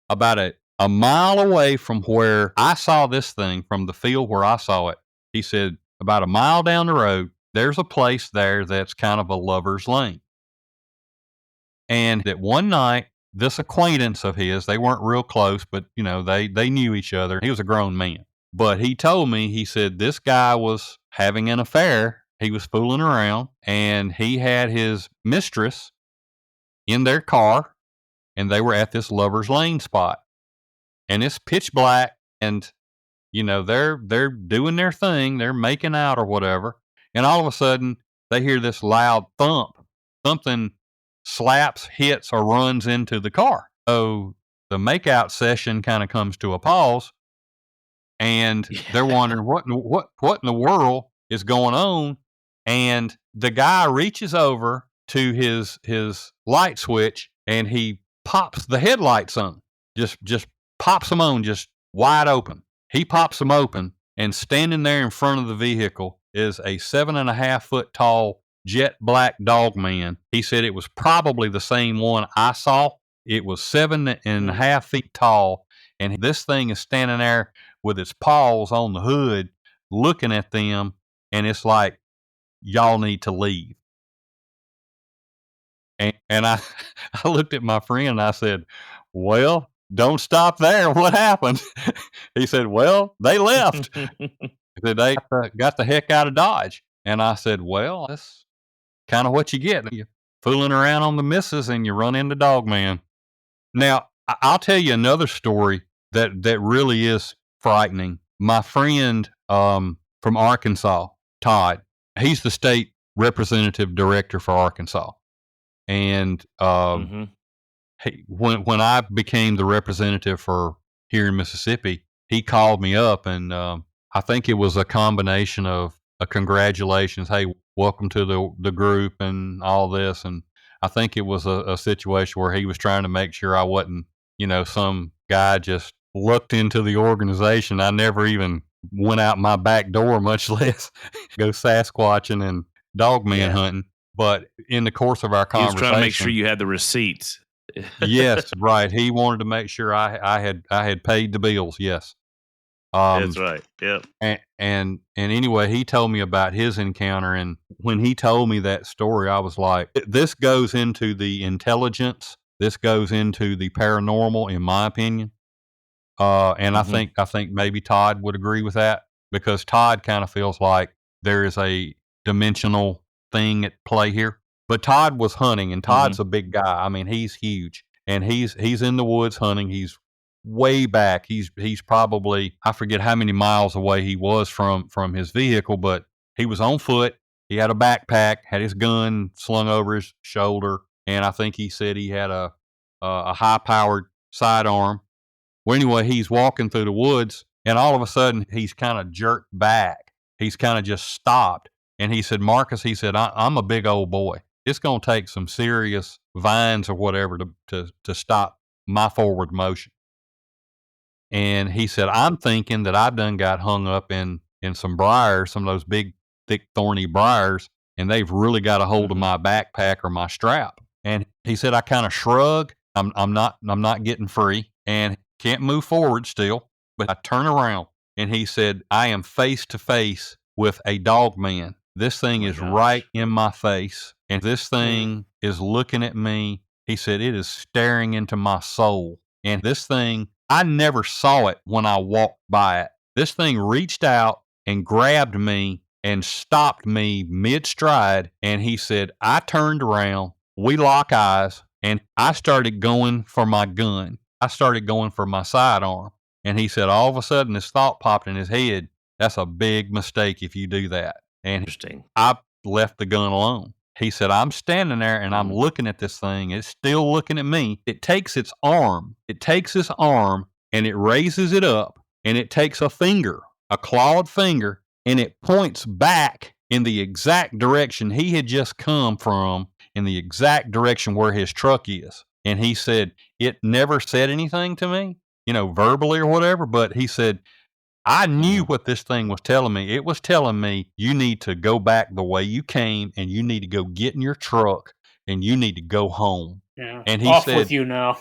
about a mile away from where I saw this thing, from the field where I saw it, he said, about a mile down the road, there's a place there that's kind of a lover's lane. And that one night, this acquaintance of his, they weren't real close, but they knew each other. He was a grown man. But he told me, he said, this guy was having an affair. He was fooling around, and he had his mistress in their car, and they were at this lover's lane spot. And it's pitch black, and they're doing their thing, they're making out or whatever, and all of a sudden they hear this loud thump. Something slaps, hits, or runs into the car. So the makeout session kind of comes to a pause, and they're wondering what in the world is going on. And the guy reaches over to his light switch, and he pops the headlights on. Just pops them on, just wide open. He pops them open, and standing there in front of the vehicle is a 7.5 foot tall jet black Dogman. He said it was probably the same one I saw. It was 7.5 feet tall, and this thing is standing there with its paws on the hood, looking at them, and it's like, y'all need to leave. And I looked at my friend and I said, well, don't stop there. What happened? He said, well, they left. They got the heck out of Dodge. And I said, well, that's kind of what you get. You're fooling around on the missus and you run into Dogman. Now, I'll tell you another story that really is frightening. My friend from Arkansas, Todd, he's the state representative director for Arkansas. And when I became the representative for here in Mississippi, he called me up, and I think it was a combination of a congratulations, hey, welcome to the group and all this. And I think it was a situation where he was trying to make sure I wasn't, some guy just looked into the organization. I never even went out my back door, much less go Sasquatching and Dogman hunting. But in the course of our conversation, he was trying to make sure you had the receipts. Yes, right. He wanted to make sure I had paid the bills. Yes, that's right. Yep. And anyway, he told me about his encounter, and when he told me that story, I was like, this goes into the intelligence. This goes into the paranormal, in my opinion. And I think maybe Todd would agree with that, because Todd kind of feels like there is a dimensional thing at play here. But Todd was hunting, and Todd's a big guy. I mean, he's huge, and he's in the woods hunting. He's way back. He's probably, I forget how many miles away he was from his vehicle, but he was on foot. He had a backpack, had his gun slung over his shoulder, and I think he said he had a high-powered sidearm. Well, anyway, he's walking through the woods, and all of a sudden, he's kind of jerked back. He's kind of just stopped. And he said, Marcus, he said, I'm a big old boy. It's going to take some serious vines or whatever to stop my forward motion. And he said, I'm thinking that I've done got hung up in some briars, some of those big, thick, thorny briars, and they've really got a hold of my backpack or my strap. And he said, I kind of shrug. I'm not getting free and can't move forward still, but I turn around, and he said, I am face to face with a Dogman. This thing is right in my face, and this thing is looking at me. He said, it is staring into my soul. And this thing, I never saw it when I walked by it. This thing reached out and grabbed me and stopped me mid-stride. And he said, I turned around, we lock eyes, and I started going for my gun. I started going for my sidearm. And he said, all of a sudden, this thought popped in his head. That's a big mistake if you do that. And interesting. I left the gun alone. He said, I'm standing there and I'm looking at this thing. It's still looking at me. It takes its arm and it raises it up and it takes a finger, a clawed finger, and it points back in the exact direction he had just come from, in the exact direction where his truck is. And he said, it never said anything to me, verbally or whatever, but he said, I knew what this thing was telling me. It was telling me, you need to go back the way you came and you need to go get in your truck and you need to go home. Yeah. And he Off said, with you now.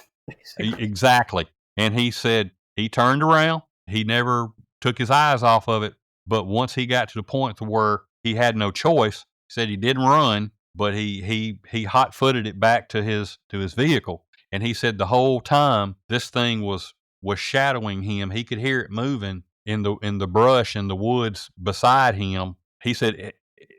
exactly. And he said, he turned around. He never took his eyes off of it. But once he got to the point to where he had no choice, he said he didn't run, but he hot-footed it back to his vehicle. And he said the whole time this thing was shadowing him. He could hear it moving in the brush in the woods beside him. He said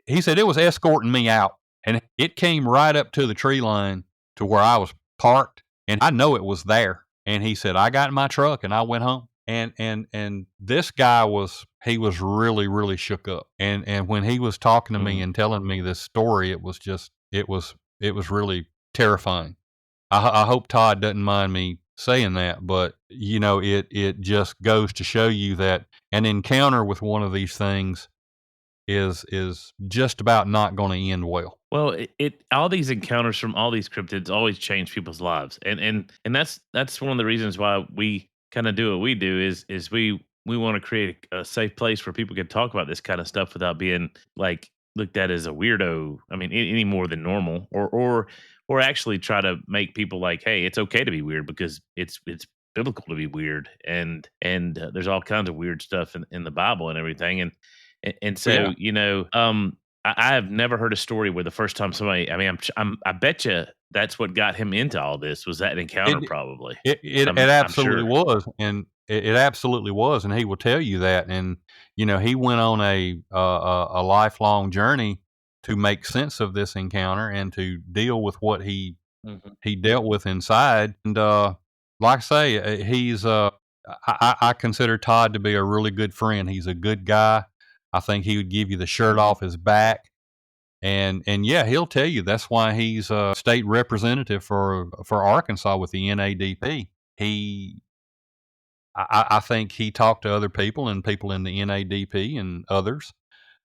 it was escorting me out, and it came right up to the tree line to where I was parked, and I know it was there. And he said, I got in my truck and I went home. And this guy was really, really shook up. And when he was talking to me and telling me this story, it was really terrifying. I hope Todd doesn't mind me saying that, but it just goes to show you that an encounter with one of these things is just about not going to end well. Well, it all these encounters from all these cryptids always change people's lives, and that's one of the reasons why we kind of do what we do is we want to create a safe place where people can talk about this kind of stuff without being like looked at as a weirdo. I mean, any more than normal, or actually try to make people like, hey, it's okay to be weird because it's biblical to be weird, and there's all kinds of weird stuff in the Bible and everything, and so I have never heard a story where the first time somebody, I mean, I bet you that's what got him into all this was that encounter, probably. It absolutely was, and it absolutely was, and he will tell you that. And he went on a lifelong journey to make sense of this encounter and to deal with what he dealt with inside. And like I say, he's I consider Todd to be a really good friend. He's a good guy. I think he would give you the shirt off his back. And yeah, he'll tell you that's why he's a state representative for Arkansas with the NADP. I think he talked to other people and people in the NADP and others.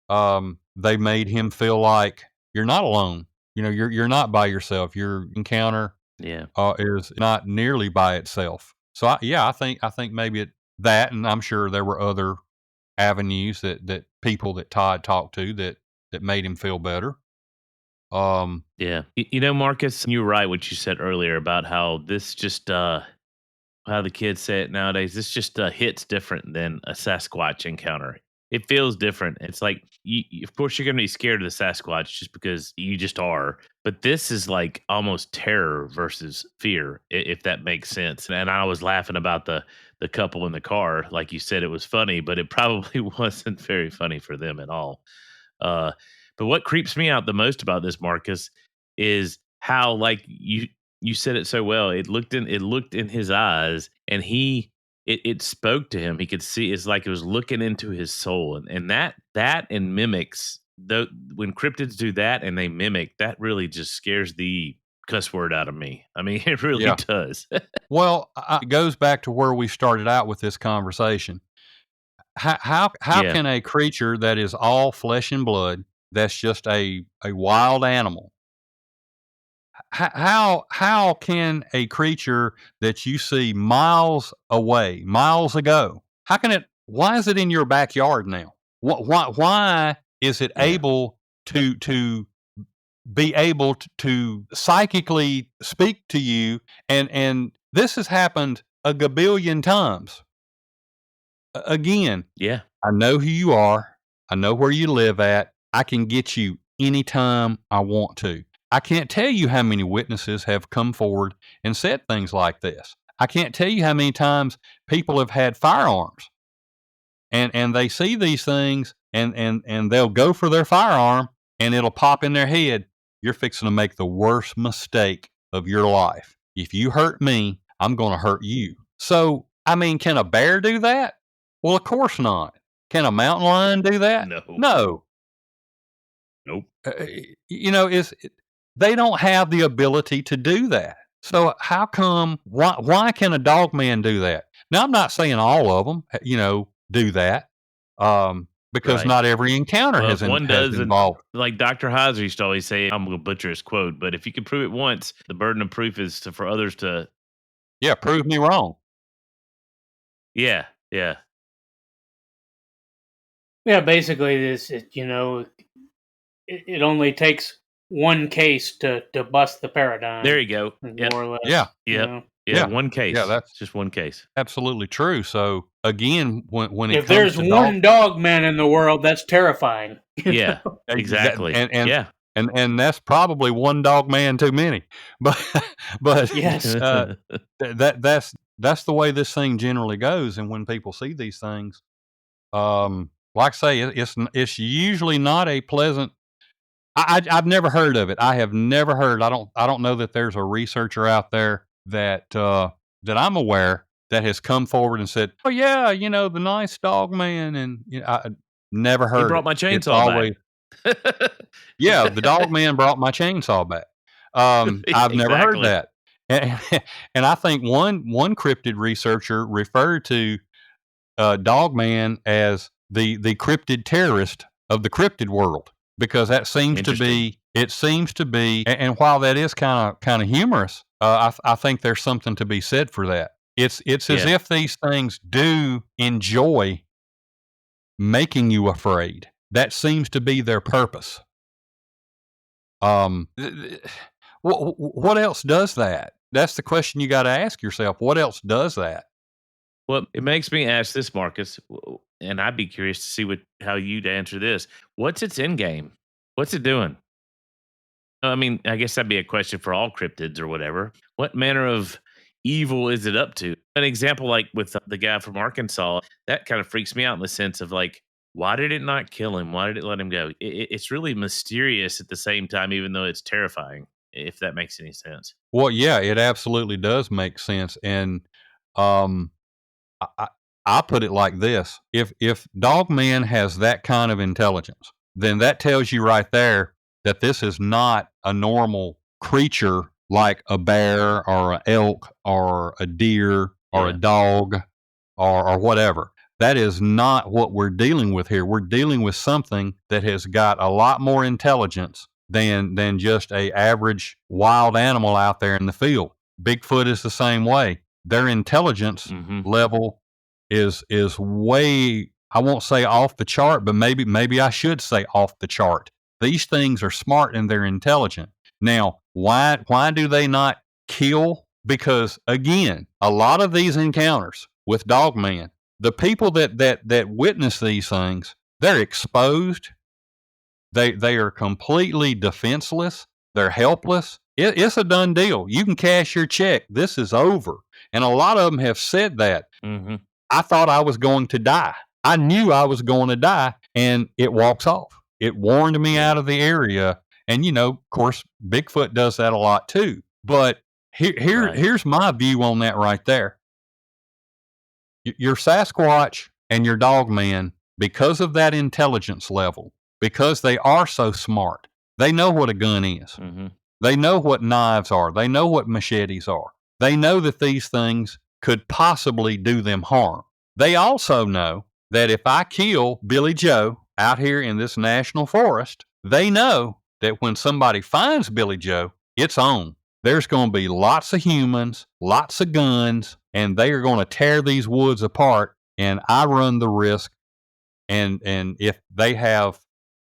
They made him feel like you're not alone. You're not by yourself. Your encounter is not nearly by itself. So I think maybe that, and I'm sure there were other avenues that people that Todd talked to that made him feel better. Marcus, you're right what you said earlier about how this just how the kids say it nowadays, this just hits different than a Sasquatch encounter. It feels different. It's like, of course, you're going to be scared of the Sasquatch just because you just are. But this is like almost terror versus fear, if that makes sense. And I was laughing about the couple in the car. Like you said, it was funny, but it probably wasn't very funny for them at all. But what creeps me out the most about this, Marcus, is how, like you said it so well. It looked in his eyes, and it spoke to him. He could see, it's like it was looking into his soul, and that and mimics. When cryptids do that and they mimic, that really just scares the cuss word out of me. I mean, it really does. Well, it goes back to where we started out with this conversation. How can a creature that is all flesh and blood, that's just a wild animal, how can a creature that you see miles away, miles ago, why is it in your backyard now? Why is it able to be able to psychically speak to you? And this has happened a gabillion times. Again, I know who you are. I know where you live at. I can get you anytime I want to. I can't tell you how many witnesses have come forward and said things like this. I can't tell you how many times people have had firearms and they see these things and they'll go for their firearm and it'll pop in their head. You're fixing to make the worst mistake of your life. If you hurt me, I'm going to hurt you. So, I mean, can a bear do that? Well, of course not. Can a mountain lion do that? No. No. Nope. They don't have the ability to do that. So how come? Why can a dogman do that? Now I'm not saying all of them, do that, because Right. not every encounter Well, has if one does, involved. like Dr. Heiser used to always say, I'm going to butcher his quote, but if you can prove it once, the burden of proof is for others to. Yeah, prove me wrong. Yeah. Yeah, basically, it only takes one case to bust the paradigm. There you go. More or less. Yeah. Yeah. One case. Yeah, that's just one case. Absolutely true. So again, when it if comes there's to one dogman in the world, that's terrifying. Yeah, exactly. And that's probably one dogman too many. But yes, that's the way this thing generally goes. And when people see these things, like I say, it's usually not a pleasant. I've never heard of it. I have never heard. I don't know that there's a researcher out there that I'm aware that has come forward and said, "Oh yeah, the nice dog man," and I never heard. He brought my chainsaw back. Yeah, the dog man brought my chainsaw back. I've never heard that, and I think one cryptid researcher referred to Dogman as the cryptid terrorist of the cryptid world. Because that seems to be, and while that is kind of humorous, I think there's something to be said for that. It's as if these things do enjoy making you afraid. That seems to be their purpose. What else does that? That's the question you got to ask yourself. What else does that? Well, it makes me ask this, Marcus, and I'd be curious to see how you'd answer this. What's its end game? What's it doing? I mean, I guess that'd be a question for all cryptids or whatever. What manner of evil is it up to? An example like with the guy from Arkansas, that kind of freaks me out in the sense of like, why did it not kill him? Why did it let him go? It's really mysterious at the same time, even though it's terrifying, if that makes any sense. Well, yeah, it absolutely does make sense. And I put it like this. If Dogman has that kind of intelligence, then that tells you right there that this is not a normal creature like a bear or an elk or a deer or a dog or whatever. That is not what we're dealing with here. We're dealing with something that has got a lot more intelligence than just a average wild animal out there in the field. Bigfoot is the same way. Their intelligence level is way, I won't say off the chart, but maybe I should say off the chart. These things are smart and they're intelligent. Now, why do they not kill? Because again, a lot of these encounters with Dogman, the people that witness these things, they're exposed. They are completely defenseless. They're helpless. It's a done deal. You can cash your check. This is over. And a lot of them have said that. Mm-hmm. I thought I was going to die. I knew I was going to die, and it walks off. It warned me out of the area. And, of course, Bigfoot does that a lot too. But here's my view on that right there. Your Sasquatch and your Dogman, because of that intelligence level, because they are so smart, they know what a gun is. Mm-hmm. They know what knives are. They know what machetes are. They know that these things could possibly do them harm. They also know that if I kill Billy Joe out here in this national forest, they know that when somebody finds Billy Joe, it's on. There's going to be lots of humans, lots of guns, and they are going to tear these woods apart, and I run the risk. And if they have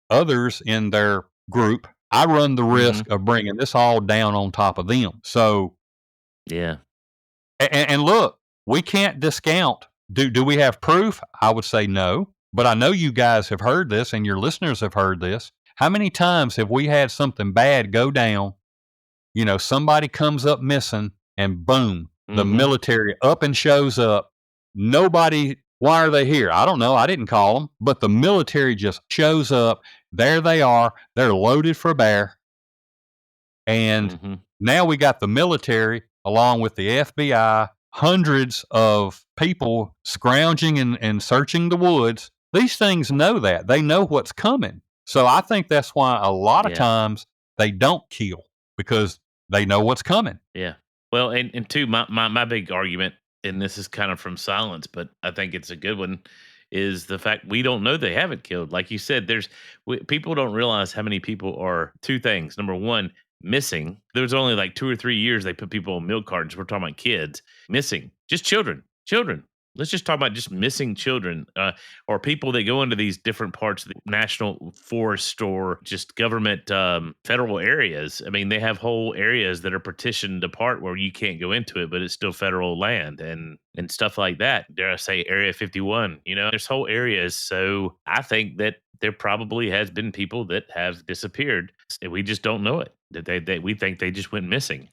others in their group, I run the risk of bringing this all down on top of them. So, yeah. And look, we can't discount. Do we have proof? I would say no. But I know you guys have heard this and your listeners have heard this. How many times have we had something bad go down? Somebody comes up missing and boom, the military up and shows up. Nobody, why are they here? I don't know. I didn't call them. But the military just shows up. There they are. They're loaded for bear. And now we got the military along with the FBI, hundreds of people scrounging and searching the woods. These things know that. They know what's coming. So I think that's why a lot of Yeah. times they don't kill, because they know what's coming. Yeah. Well, and two, my big argument, and this is kind of from silence, but I think it's a good one, is the fact we don't know they haven't killed. Like you said, people don't realize how many people are two things. Number one, missing. There was only like 2 or 3 years they put people on milk cartons. We're talking about kids missing, just children, children. Let's just talk about just missing children, or people that go into these different parts of the national forest or just government federal areas. I mean, they have whole areas that are partitioned apart where you can't go into it, but it's still federal land and stuff like that. Dare I say, Area 51? There's whole areas. So I think that there probably has been people that have disappeared, and we just don't know it. That we think they just went missing.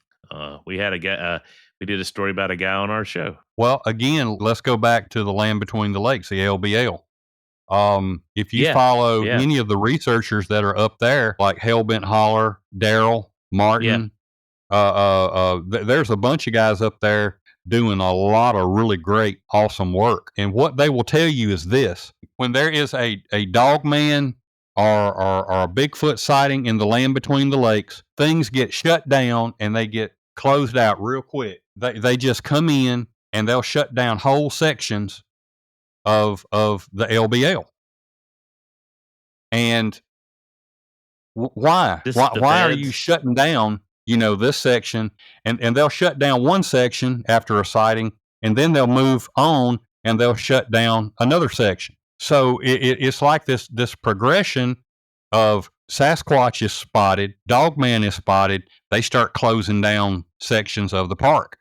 We had a guy. We did a story about a guy on our show. Well, again, let's go back to the land between the lakes, the LBL. If you Yeah, follow yeah. any of the researchers that are up there, like Hellbent Holler, Daryl, Martin, there's a bunch of guys up there doing a lot of really great, awesome work. And what they will tell you is this: when there is a Dogman or a Bigfoot sighting in the land between the lakes, things get shut down and they get closed out real quick. They just come in and they'll shut down whole sections of the LBL. And why? Why are you shutting down, this section? And they'll shut down one section after a sighting, and then they'll move on and they'll shut down another section. So it's like this progression of Sasquatch is spotted, Dogman is spotted, they start closing down sections of the park.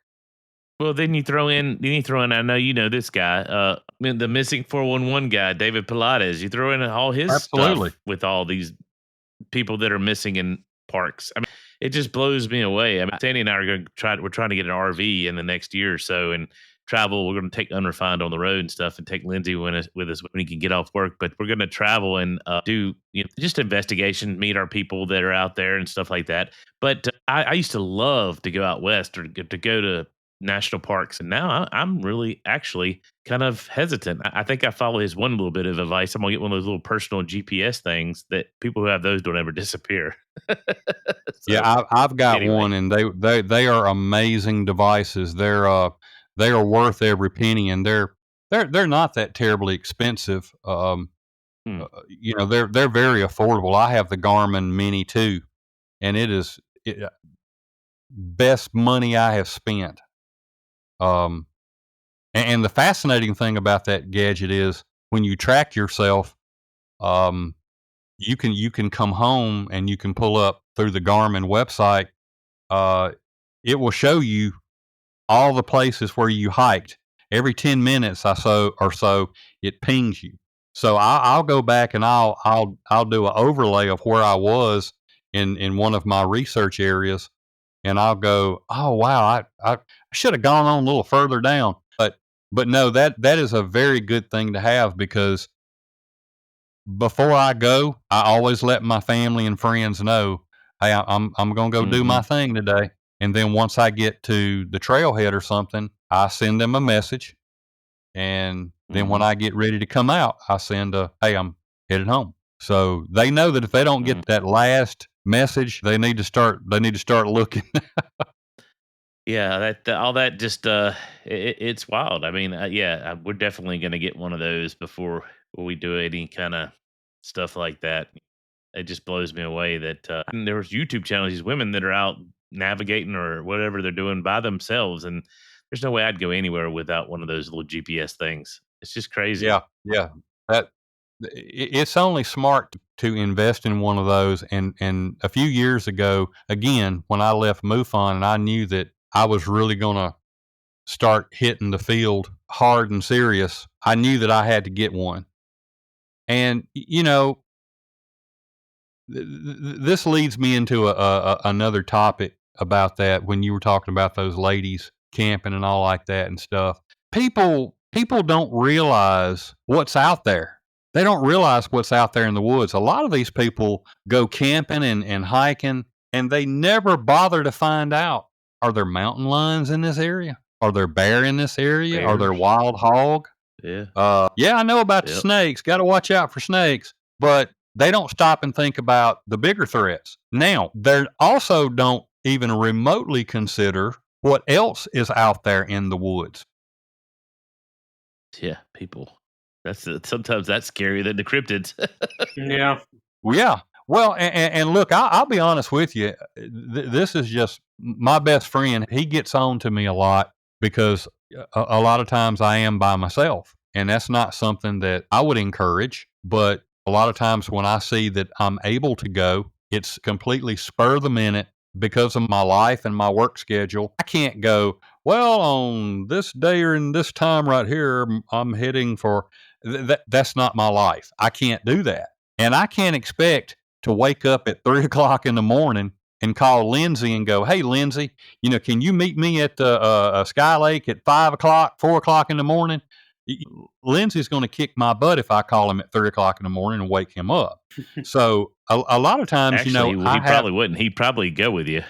Well, then you throw in, I know you know this guy, the missing 411 guy, David Pilates. You throw in all his stuff with all these people that are missing in parks. I mean, it just blows me away. I mean, Sandy and I we're trying to get an RV in the next year or so and travel. We're going to take Unrefined on the road and stuff, and take Lindsay with us when he can get off work. But we're going to travel and do just investigation, meet our people that are out there and stuff like that. But I used to love to go out west or to go to national parks, and now I'm really actually kind of hesitant. I think I follow his one little bit of advice. I'm gonna get one of those little personal GPS things that people who have those don't ever disappear. I've got one, and they are amazing devices. They are worth every penny, and they're not that terribly expensive. They're very affordable. I have the Garmin Mini 2, and it is best money I have spent. And the fascinating thing about that gadget is when you track yourself, you can come home and you can pull up through the Garmin website. It will show you all the places where you hiked. Every 10 minutes or so, it pings you. So I'll go back and I'll do an overlay of where I was in one of my research areas. And I'll go, oh, wow, I should have gone on a little further down. But no, that is a very good thing to have, because before I go, I always let my family and friends know, hey, I'm going to go do my thing today. And then once I get to the trailhead or something, I send them a message. And then when I get ready to come out, I send hey, I'm headed home. So they know that if they don't get that last message, they need to start looking. Yeah, all that just it's wild. I mean, we're definitely going to get one of those before we do any kind of stuff like that. It just blows me away that there's YouTube channels, these women that are out navigating or whatever they're doing by themselves, and there's no way I'd go anywhere without one of those little GPS things. It's just crazy. Yeah. It's only smart to invest in one of those. And a few years ago, again, when I left MUFON and I knew that I was really going to start hitting the field hard and serious, I knew that I had to get one. And, this leads me into another topic about that. When you were talking about those ladies camping and all like that and stuff, people don't realize what's out there. They don't realize what's out there in the woods. A lot of these people go camping and hiking, and they never bother to find out, are there mountain lions in this area? Are there bear in this area? Bears. Are there wild hog? Yeah. I know about the snakes. Got to watch out for snakes. But They don't stop and think about the bigger threats. Now, they also don't even remotely consider what else is out there in the woods. Yeah, people. Sometimes that's scarier than the cryptids. Yeah. Yeah. Well, and look, I'll be honest with you. This is just my best friend. He gets on to me a lot because a lot of times I am by myself, and that's not something that I would encourage. But a lot of times when I see that I'm able to go, it's completely spur of the minute because of my life and my work schedule. I can't go, well, on this day or in this time right here, I'm heading for that's not my life. I can't do that. And I can't expect to wake up at 3:00 in the morning and call Lindsay and go, hey, Lindsay, can you meet me at the Sky Lake at 5:00, 4:00 in the morning? Lindsay's going to kick my butt if I call him at 3:00 in the morning and wake him up. So a lot of times, Actually, he probably wouldn't. He'd probably go with you.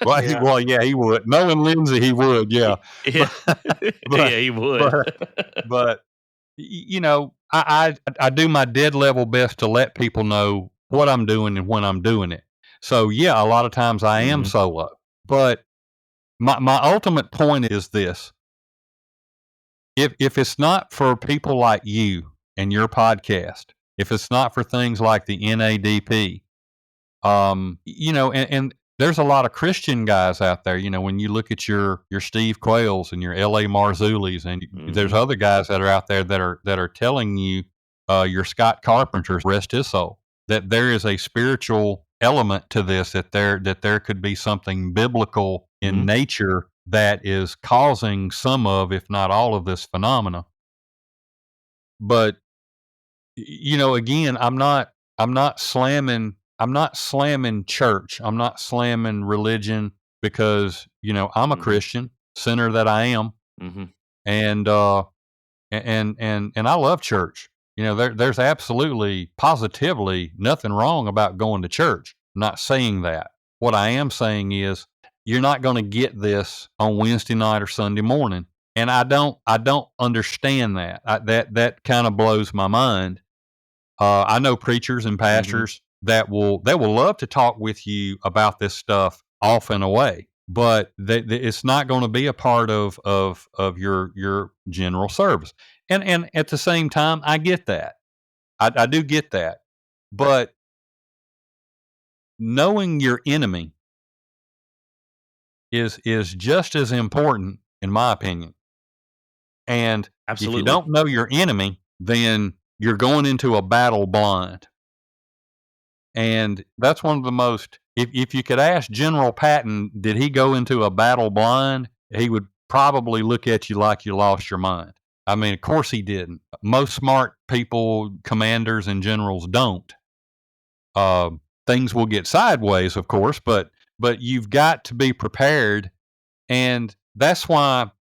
Well, he would. Knowing Lindsay, he would. Yeah. Yeah, yeah, he would. But I do my dead level best to let people know what I'm doing and when I'm doing it. So yeah, a lot of times I am solo. But my ultimate point is this. If it's not for people like you and your podcast, if it's not for things like the NADP, and there's a lot of Christian guys out there, when you look at your Steve Quayles and your L.A. Marzulis, and there's other guys that are out there that are telling you, your Scott Carpenter's, rest his soul, that there is a spiritual element to this, that there could be something biblical in nature that is causing some of, if not all of, this phenomena. But again, I'm not slamming church. I'm not slamming religion because I'm a Christian sinner that I am, and I love church. There's absolutely, positively nothing wrong about going to church. I'm not saying that. What I am saying is you're not going to get this on Wednesday night or Sunday morning, and I don't understand that. That kind of blows my mind. I know preachers and pastors that will love to talk with you about this stuff off and away, but it's not going to be a part of your general service. And at the same time, I get that. I do get that. But knowing your enemy is just as important, in my opinion. And Absolutely. If you don't know your enemy, then you're going into a battle blind. And that's one of the most, if you could ask General Patton, did he go into a battle blind? He would probably look at you like you lost your mind. I mean, of course he didn't. Most smart people, commanders and generals don't. Things will get sideways, of course, but you've got to be prepared. And that's why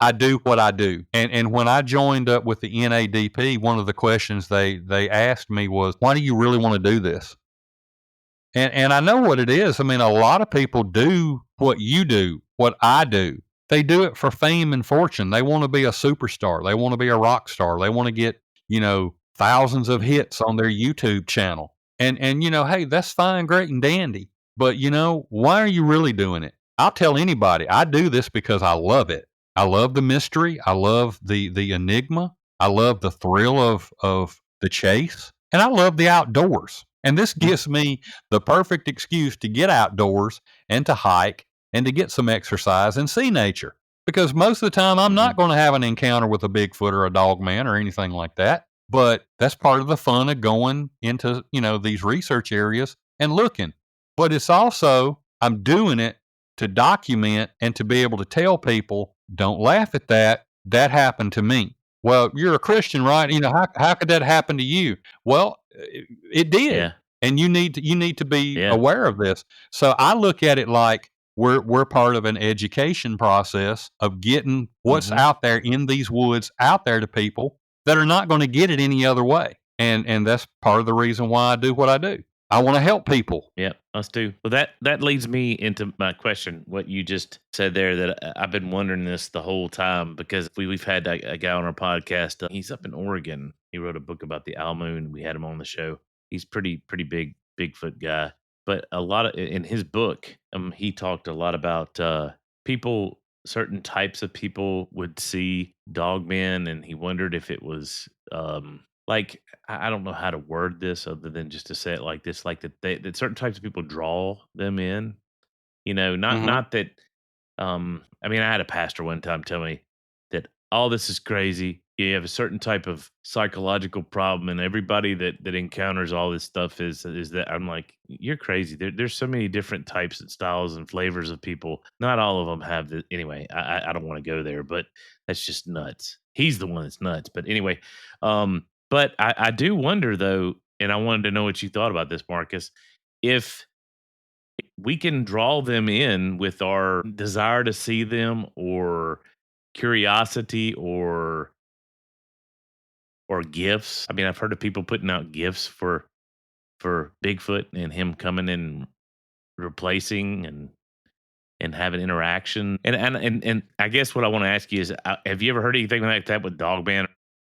I do what I do. And when I joined up with the NADP, one of the questions they asked me was, why do you really want to do this? And I know what it is. I mean, a lot of people do what you do, what I do. They do it for fame and fortune. They want to be a superstar. They want to be a rock star. They want to get, thousands of hits on their YouTube channel. And hey, that's fine, great, and dandy. But, why are you really doing it? I'll tell anybody, I do this because I love it. I love the mystery. I love the enigma. I love the thrill of the chase. And I love the outdoors. And this gives me the perfect excuse to get outdoors and to hike and to get some exercise and see nature. Because most of the time, I'm not going to have an encounter with a Bigfoot or a Dogman or anything like that. But that's part of the fun of going into, these research areas and looking. But it's also, I'm doing it to document and to be able to tell people, don't laugh at that. That happened to me. Well, you're a Christian, right? How could that happen to you? Well, it did. Yeah. And you need to be aware of this. So I look at it like we're part of an education process of getting what's out there in these woods out there to people that are not going to get it any other way. And that's part of the reason why I do what I do. I want to help people. Yeah, us too. Well, that leads me into my question. What you just said there, that I've been wondering this the whole time, because we've had a guy on our podcast. He's up in Oregon. He wrote a book about the owl moon. We had him on the show. He's pretty big Bigfoot guy. But a lot of in his book, he talked a lot about people. Certain types of people would see dogmen, and he wondered if it was like I don't know how to word this other than just to say it like this, like that certain types of people draw them in. Hmm. Not that I mean, I had a pastor one time tell me that all this is crazy. You have a certain type of psychological problem, and everybody that encounters all this stuff is that I'm like, you're crazy. There's so many different types and styles and flavors of people. Not all of them have the anyway. I don't want to go there, but that's just nuts. He's the one that's nuts. But anyway, but I do wonder though, and I wanted to know what you thought about this, Marcus. If we can draw them in with our desire to see them or curiosity or gifts. I mean, I've heard of people putting out gifts for Bigfoot and him coming and replacing and having interaction. And I guess what I want to ask you is, have you ever heard anything like that with Dogman?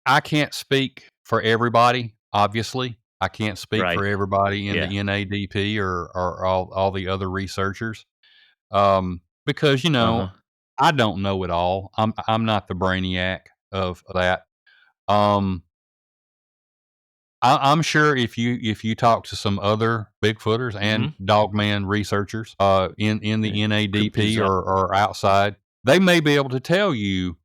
I can't speak for everybody, obviously. I can't speak Right. for everybody in Yeah. the NADP or all the other researchers, because Uh huh. I don't know it all. I'm not the brainiac of that. Um, I'm sure if you talk to some other Bigfooters and Mm-hmm. Dogman researchers, in the NADP Cryptids. or outside, they may be able to tell you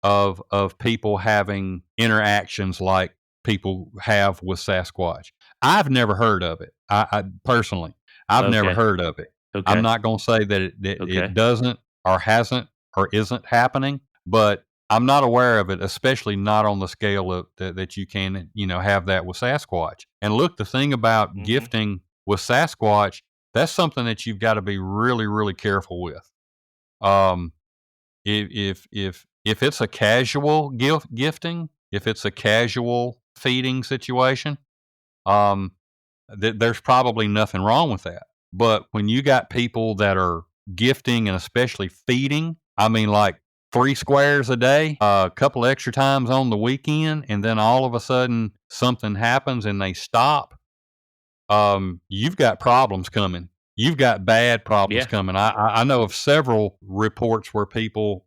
of people having interactions like people have with Sasquatch. I've never heard of it. I personally, I've never Okay. heard of it. I'm Okay. not going to say that it Okay. doesn't or hasn't or isn't happening, but I'm not aware of it, especially not on the scale of that you can, have that with Sasquatch. And look, the thing about Mm-hmm. gifting with Sasquatch, that's something that you've got to be really, really careful with. Um, if it's a casual gifting, if it's a casual feeding situation, um, there's probably nothing wrong with that. But when you got people that are gifting and especially feeding, I mean, like 3 squares a day, a couple extra times on the weekend, and then all of a sudden something happens and they stop, you've got problems coming. You've got bad problems Yeah. coming. I know of several reports where people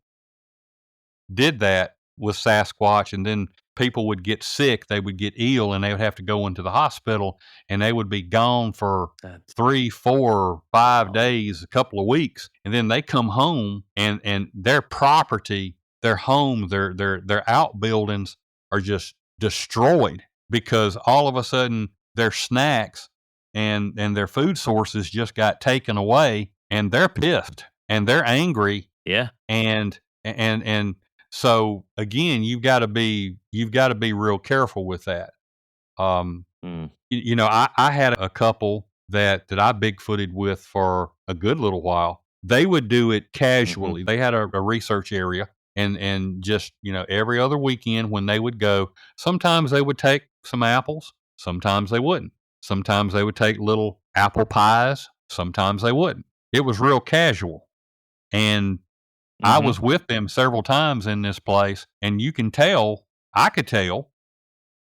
did that with Sasquatch, and then people would get sick, they would get ill, and they would have to go into the hospital, and they would be gone for That's 3, 4, 5 wow. days, a couple of weeks, and then they come home, and their property, their home, their outbuildings are just destroyed because all of a sudden their snacks and their food sources just got taken away, and they're pissed and they're angry, Yeah. and so again, you've got to be real careful with that. Um, Mm. I had a couple that I bigfooted with for a good little while. They would do it Mm-hmm. casually. They had a research area, and just every other weekend when they would go, sometimes they would take some apples, sometimes they wouldn't. Sometimes they would take little apple pies, sometimes they wouldn't. It was real casual, and I Mm-hmm. was with them several times in this place, and I could tell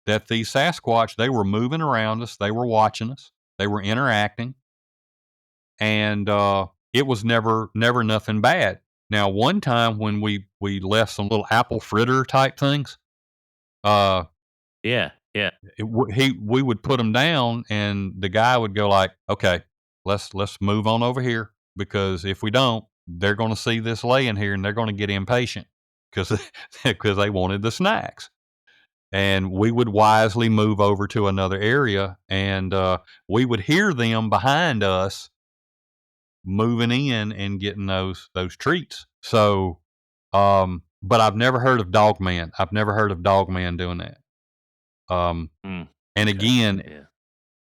that these Sasquatch, they were moving around us, they were watching us, they were interacting, and it was never nothing bad. Now, one time when we left some little apple fritter type things, uh, Yeah. Yeah. we would put them down, and the guy would go like, "Okay, let's move on over here, because if we don't, they're going to see this laying here, and they're going to get impatient because because they wanted the snacks." And we would wisely move over to another area, and we would hear them behind us moving in and getting those treats. So, but I've never heard of Dogman. I've never heard of Dogman doing that. Um, Mm. and Okay. again, Yeah.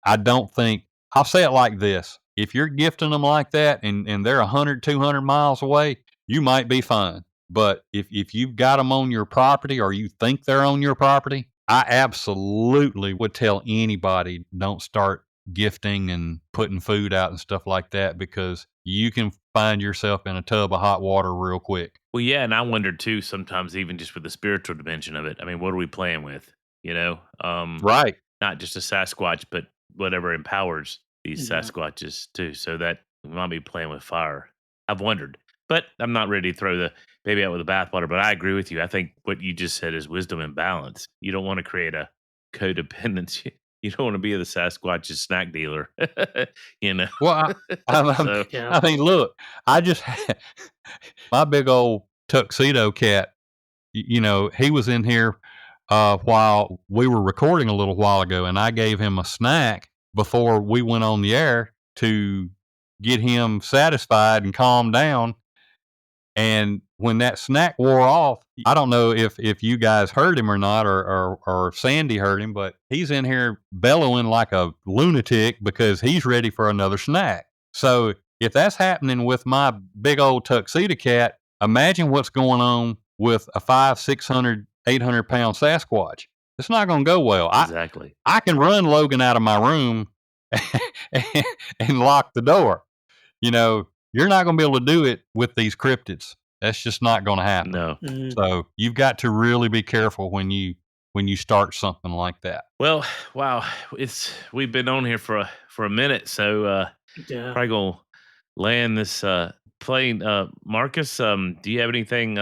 I don't think I'll say it like this: if you're gifting them like that, and they're 100, 200 miles away, you might be fine. But if you've got them on your property, or you think they're on your property, I absolutely would tell anybody, don't start gifting and putting food out and stuff like that, because you can find yourself in a tub of hot water real quick. Well, yeah, and I wondered too sometimes even just with the spiritual dimension of it. I mean, what are we playing with? You know, Right. not just a Sasquatch, but whatever empowers these Yeah. Sasquatches too. So that we might be playing with fire. I've wondered, but I'm not ready to throw the baby out with the bathwater. But I agree with you. I think what you just said is wisdom and balance. You don't want to create a codependency. You don't want to be the Sasquatch's snack dealer. You know. Well, So Yeah. I mean, look, I just had my big old tuxedo cat. You know, he was in here while we were recording a little while ago, and I gave him a snack before we went on the air to get him satisfied and calmed down. And when that snack wore off, I don't know if you guys heard him or not, or Sandy heard him, but he's in here bellowing like a lunatic because he's ready for another snack. So if that's happening with my big old tuxedo cat, imagine what's going on with a 500, 600, 800 pound Sasquatch. It's not going to go well. exactly. I can run Logan out of my room and lock the door. You know, you're not going to be able to do it with these cryptids. That's just not going to happen. No. Mm. So you've got to really be careful when you start something like that. Well, wow. We've been on here for a minute, so Yeah. probably gonna land this plane. Marcus, do you have anything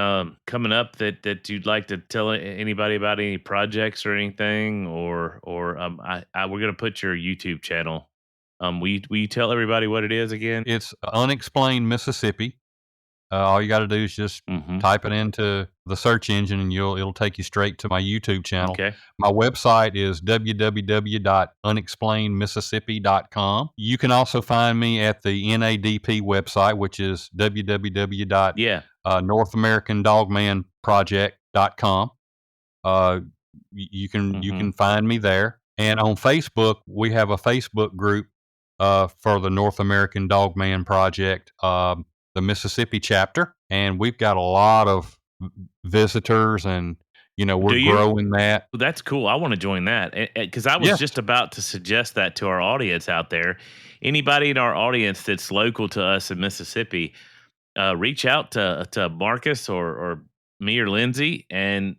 coming up that you'd like to tell anybody about, any projects or anything, or we're gonna put your YouTube channel. Will you tell everybody what it is again? It's Unexplained Mississippi. All you got to do is just type it into the search engine, and it'll take you straight to my YouTube channel. Okay. My website is www.unexplainedmississippi.com. You can also find me at the NADP website, which is www.NorthAmericanDogmanProject.com. You can find me there. And on Facebook, we have a Facebook group for the North American Dogman Project, the Mississippi chapter, and we've got a lot of visitors, and we're growing that. Well, that's cool. I want to join that, because I was just about to suggest that to our audience out there. Anybody in our audience that's local to us in Mississippi, reach out to Marcus or me or Lindsay, and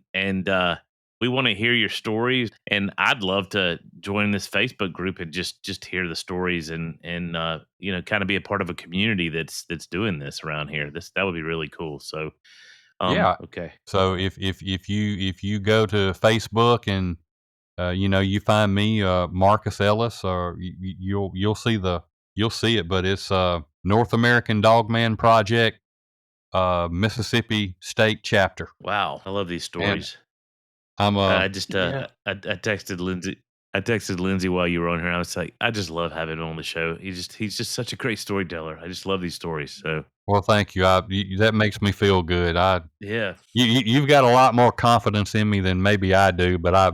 we want to hear your stories. And I'd love to join this Facebook group and just hear the stories, and kind of be a part of a community that's doing this around here. That would be really cool. So okay. So if you go to Facebook and you find me, Marcus Ellis, or you'll see it, but it's North American Dogman Project, Mississippi State Chapter. Wow, I love these stories. And I texted Lindsay. I texted Lindsay while you were on here. I was like, I just love having him on the show. He's just such a great storyteller. I just love these stories. So, well, thank you. That makes me feel good. Yeah. You've got a lot more confidence in me than maybe I do, but I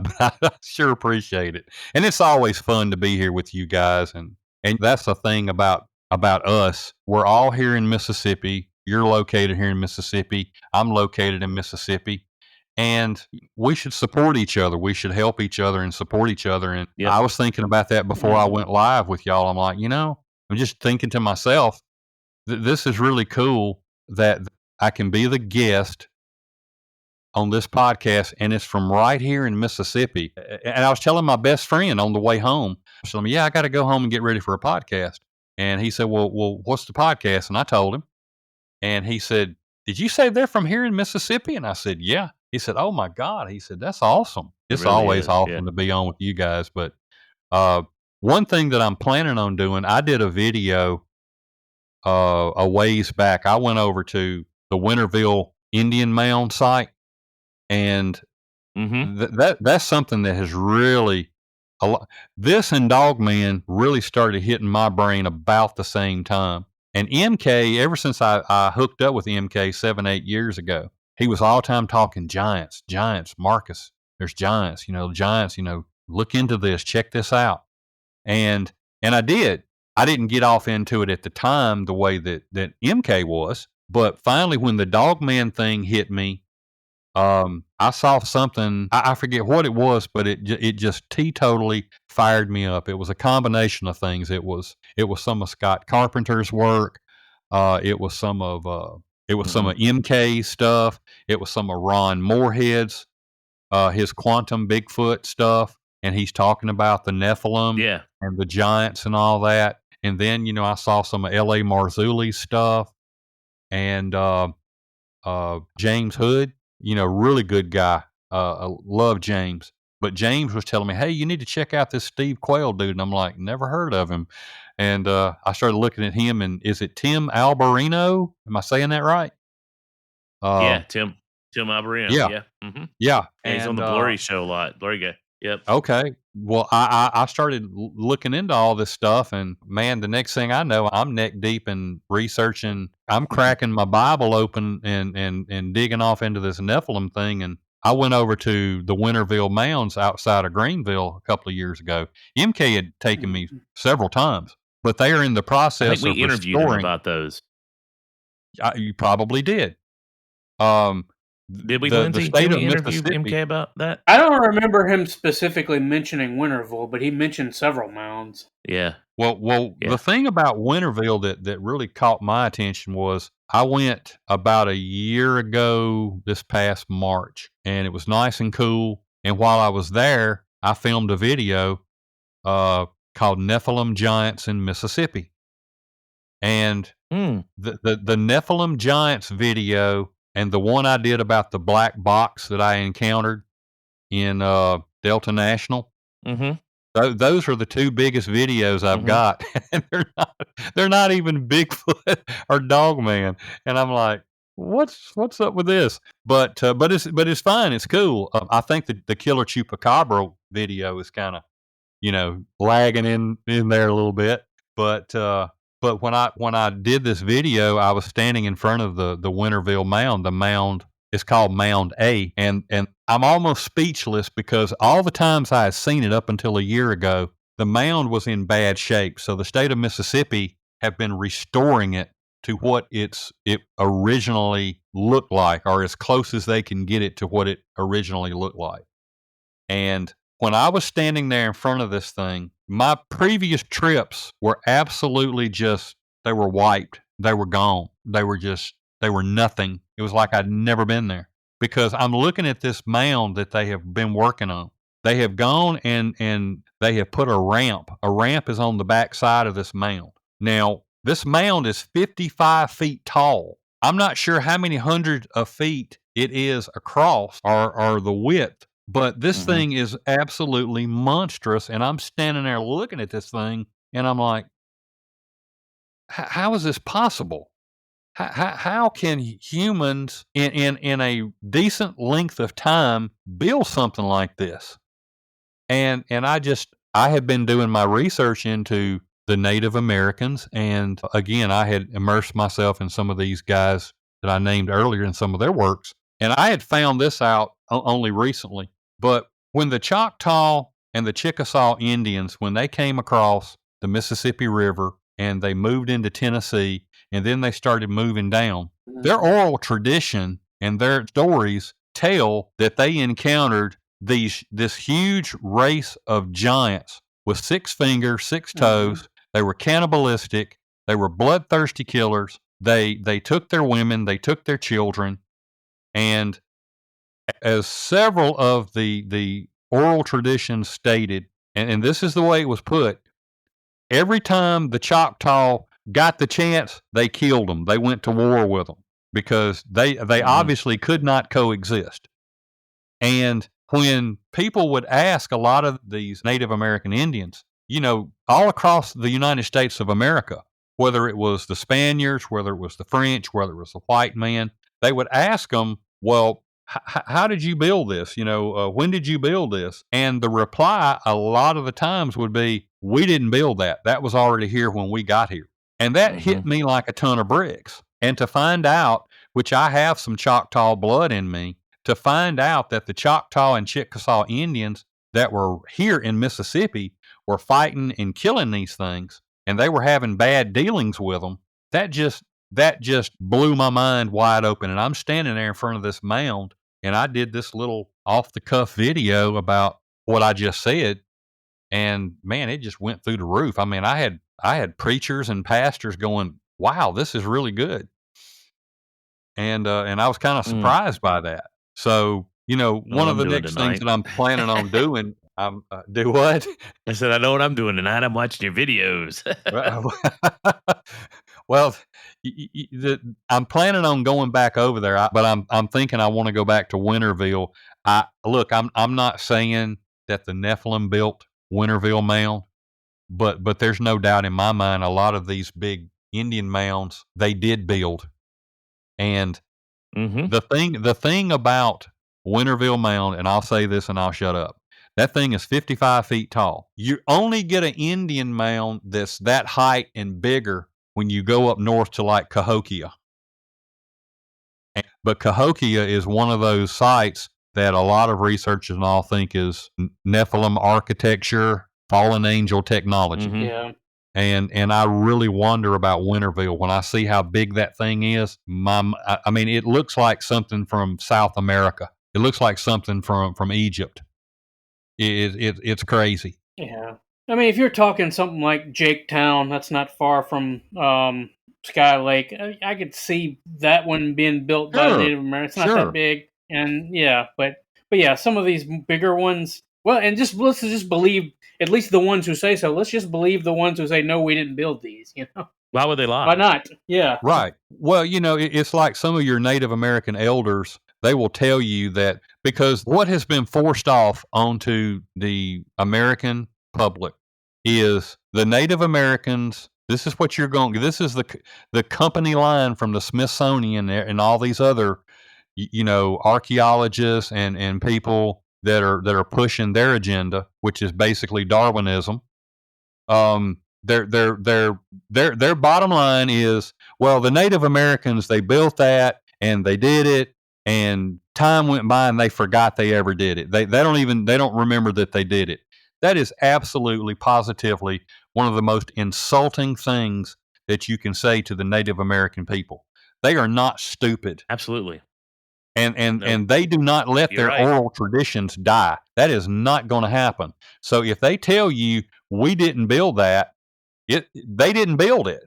sure appreciate it. And it's always fun to be here with you guys. And that's the thing about us. We're all here in Mississippi. You're located here in Mississippi. I'm located in Mississippi. And we should support each other. We should help each other and support each other. And I was thinking about that before I went live with y'all. I'm like, I'm just thinking to myself, this is really cool that I can be the guest on this podcast, and it's from right here in Mississippi. And I was telling my best friend on the way home, I was telling him, I got to go home and get ready for a podcast. And he said, well, what's the podcast? And I told him. And he said, did you say they're from here in Mississippi? And I said, yeah. He said, oh, my God. He said, that's awesome. It's really always awesome yeah. to be on with you guys. But one thing that I'm planning on doing, I did a video a ways back. I went over to the Winterville Indian Mound site, and that's something that has really this and Dogman really started hitting my brain about the same time. And MK, ever since I hooked up with MK 7-8 years ago, he was all the time talking giants, Marcus, there's giants, giants, look into this, check this out. And I did. I didn't get off into it at the time the way that MK was, but finally when the Dogman thing hit me, I saw something, I forget what it was, but it just teetotally fired me up. It was a combination of things. It was some of Scott Carpenter's work. It was some of MK's stuff. It was some of Ron Moorhead's, his quantum Bigfoot stuff. and he's talking about the Nephilim Yeah. and the giants and all that. And then, I saw some of L.A. Marzulli's stuff and James Hood, really good guy. I love James. But James was telling me, hey, you need to check out this Steve Quayle dude. And I'm like, never heard of him. And I started looking at him, and is it Tim Alberino? Am I saying that right? Yeah, Tim Alberino. Yeah. Yeah. Mm-hmm. Yeah. And he's on the Blurry show a lot. Blurry guy. Yep. Okay. Well, I started looking into all this stuff, and man, the next thing I know, I'm neck deep in researching. I'm cracking my Bible open and digging off into this Nephilim thing. And I went over to the Winterville Mounds outside of Greenville a couple of years ago. MK had taken me several times, but they are in the process I think we interviewed him about those. You probably did. Did we, the Lindsay? state Did of we interview Mississippi. MK about that? I don't remember him specifically mentioning Winterville, but he mentioned several mounds. Yeah. Well, Yeah. The thing about Winterville that really caught my attention was I went about a year ago this past March, and it was nice and cool. And while I was there, I filmed a video called Nephilim Giants in Mississippi. And the Nephilim Giants video and the one I did about the black box that I encountered in Delta National, those are the two biggest videos I've got. And they're not even Bigfoot or Dogman. And I'm like, what's up with this? But it's fine. It's cool. I think the Killer Chupacabra video is kind of, lagging in there a little bit. But when I did this video, I was standing in front of the Winterville Mound. The mound is called Mound A, and I'm almost speechless because all the times I had seen it up until a year ago, the mound was in bad shape. So the state of Mississippi have been restoring it to what it originally looked like, or as close as they can get it to what it originally looked like. And when I was standing there in front of this thing, my previous trips were absolutely they were wiped. They were gone. They were nothing. It was like I'd never been there because I'm looking at this mound that they have been working on. They have gone and they have put a ramp. A ramp is on the back side of this mound. Now, this mound is 55 feet tall. I'm not sure how many hundreds of feet it is across or the width. But this thing is absolutely monstrous, and I'm standing there looking at this thing, and I'm like, how is this possible? How can humans in a decent length of time build something like this? And I had been doing my research into the Native Americans, and again, I had immersed myself in some of these guys that I named earlier in some of their works, and I had found this out only recently. But when the Choctaw and the Chickasaw Indians, when they came across the Mississippi River and they moved into Tennessee and then they started moving down, their oral tradition and their stories tell that they encountered this huge race of giants with 6 fingers, 6 toes. They were cannibalistic. They were bloodthirsty killers. They took their women. They took their children. And as several of the oral traditions stated, and this is the way it was put, every time the Choctaw got the chance, they killed them. They went to war with them because they obviously could not coexist. And when people would ask a lot of these Native American Indians, all across the United States of America, whether it was the Spaniards, whether it was the French, whether it was the white man, they would ask them, well, how did you build this? When did you build this? And the reply a lot of the times would be, we didn't build that. That was already here when we got here. And that hit me like a ton of bricks. And to find out, which I have some Choctaw blood in me, to find out that the Choctaw and Chickasaw Indians that were here in Mississippi were fighting and killing these things, and they were having bad dealings with them, that just blew my mind wide open. And I'm standing there in front of this mound, and I did this little off-the-cuff video about what I just said, and man, it just went through the roof. I mean, I had preachers and pastors going, "Wow, this is really good," and I was kind of surprised by that. So, one of the next things that I'm planning on doing, Do what? I said, I know what I'm doing tonight. I'm watching your videos. Well, I'm planning on going back over there, but I'm thinking I want to go back to Winterville. I'm not saying that the Nephilim built Winterville Mound, but there's no doubt in my mind a lot of these big Indian mounds they did build. And the thing about Winterville Mound, and I'll say this and I'll shut up. That thing is 55 feet tall. You only get an Indian mound that's that height and bigger when you go up north to like Cahokia. But Cahokia is one of those sites that a lot of researchers and all think is Nephilim architecture, fallen angel technology. Yeah. And I really wonder about Winterville when I see how big that thing is. I mean, it looks like something from South America. It looks like something from Egypt. It's crazy. Yeah. I mean, if you're talking something like Jaketown, that's not far from Sky Lake. I could see that one being built by Native Americans. It's not that big, and but yeah, some of these bigger ones. Well, and let's just believe at least the ones who say so. Let's just believe the ones who say no, we didn't build these. Why would they lie? Why not? Yeah. Right. Well, it's like some of your Native American elders. They will tell you that because what has been forced off onto the American public is the Native Americans. This is what you're going. This is the company line from the Smithsonian and all these other, archaeologists and people that are pushing their agenda, which is basically Darwinism. Their bottom line is, well, the Native Americans, they built that and they did it, and time went by and they forgot they ever did it. They don't remember that they did it. That is absolutely, positively one of the most insulting things that you can say to the Native American people. They are not stupid. Absolutely. And they do not let their oral traditions die. That is not going to happen. So if they tell you we didn't build that, they didn't build it.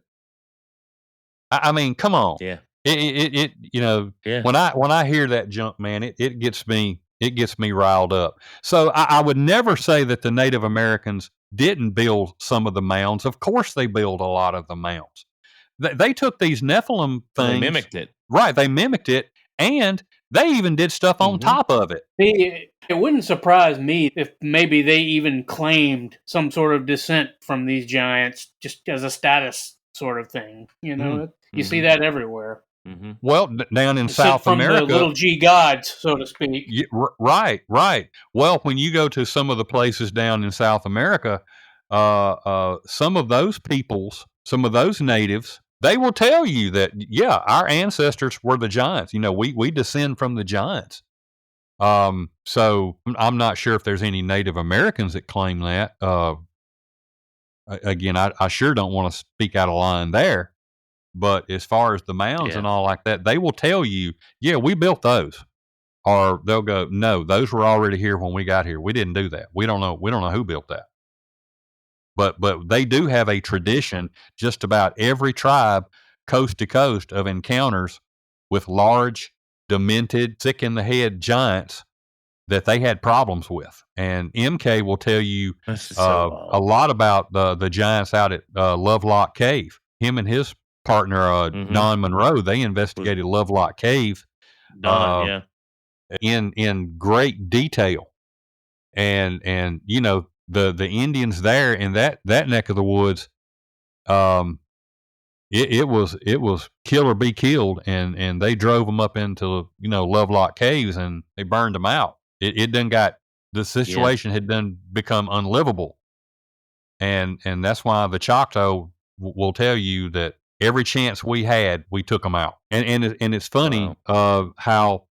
I mean, come on. Yeah. When I hear that junk, man, it gets me riled up. So I would never say that the Native Americans didn't build some of the mounds. Of course they built a lot of the mounds. They took these Nephilim things. They mimicked it. Right, they mimicked it, and they even did stuff on top of it. It wouldn't surprise me if maybe they even claimed some sort of descent from these giants just as a status sort of thing. You see that everywhere. Mm-hmm. Well, down in South America, from the little G gods, so to speak. Right. Well, when you go to some of the places down in South America, some of those peoples, some of those natives, they will tell you that, our ancestors were the giants. We descend from the giants. So I'm not sure if there's any Native Americans that claim that. Again, I sure don't want to speak out of line there. But as far as the mounds and all like that, they will tell you, we built those. Or they'll go, no, those were already here when we got here. We didn't do that. We don't know who built that. But they do have a tradition, just about every tribe, coast to coast, of encounters with large, demented, sick in the head giants that they had problems with. And MK will tell you a lot about the giants out at Lovelock Cave. Him and his partner, Don Monroe, they investigated Lovelock Cave in great detail. And the Indians there in that neck of the woods, it was kill or be killed, and they drove them up into Lovelock Caves and they burned them out. The situation had become unlivable, and that's why the Choctaw will tell you that every chance we had, we took them out. And it's funny how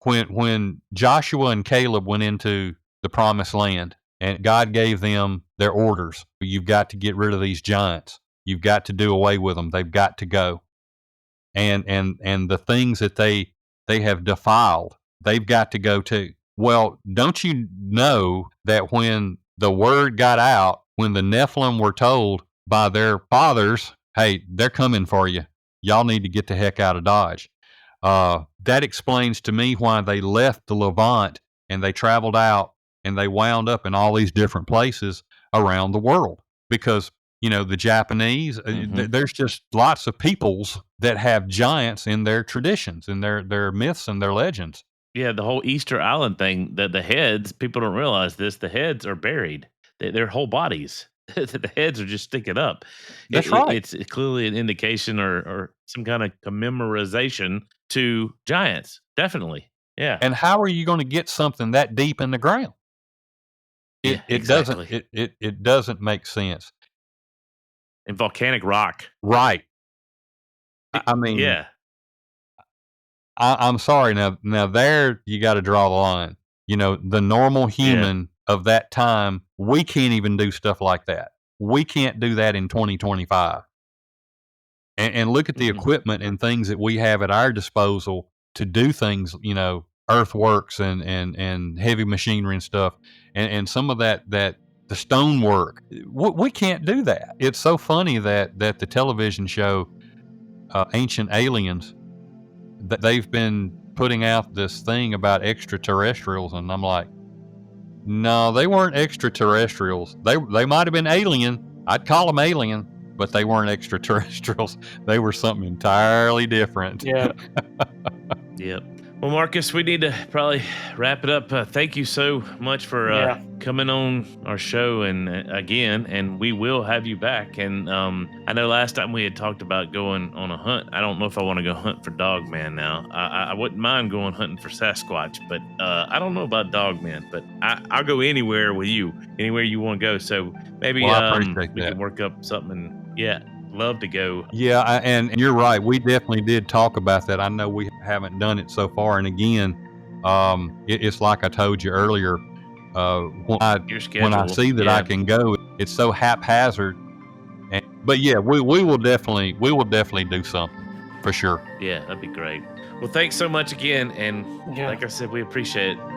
when Joshua and Caleb went into the Promised Land, and God gave them their orders, you've got to get rid of these giants. You've got to do away with them. They've got to go. And the things that they have defiled, they've got to go too. Well, don't you know that when the word got out, when the Nephilim were told by their fathers, hey, they're coming for you, y'all need to get the heck out of Dodge. That explains to me why they left the Levant and they traveled out and they wound up in all these different places around the world because, the Japanese, there's just lots of peoples that have giants in their traditions and their myths and their legends. Yeah, the whole Easter Island thing, the heads, people don't realize this, the heads are buried. Their whole bodies. The heads are just sticking up. That's right. It's clearly an indication or some kind of commemorization to giants. Definitely. Yeah. And how are you going to get something that deep in the ground? It exactly. it doesn't make sense. And volcanic rock. Right. I mean, yeah. I'm sorry. Now there you got to draw the line. The normal human of that time, we can't even do stuff like that. We can't do that in 2025. And look at the equipment and things that we have at our disposal to do things, earthworks and heavy machinery and stuff. And some of that the stonework, we can't do that. It's so funny that the television show Ancient Aliens, that they've been putting out this thing about extraterrestrials, and I'm like, no, they weren't extraterrestrials. They might have been alien. I'd call them alien, but they weren't extraterrestrials. They were something entirely different. Yeah. Yep. Well, Marcus, we need to probably wrap it up. Thank you so much for coming on our show and we will have you back. And I know last time we had talked about going on a hunt. I don't know if I want to go hunt for Dogman now. I wouldn't mind going hunting for Sasquatch, but I don't know about Dogman. But I'll go anywhere with you, anywhere you want to go. So maybe we can work up something. Love to go. Yeah, and you're right. We definitely did talk about that. I know we haven't done it so far. And again, it's like I told you earlier. When I see that I can go, it's so haphazard. But yeah, we will definitely do something for sure. Yeah, that'd be great. Well, thanks so much again, and like I said, we appreciate it.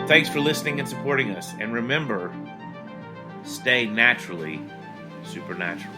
Thanks for listening and supporting us. And remember, stay naturally supernatural.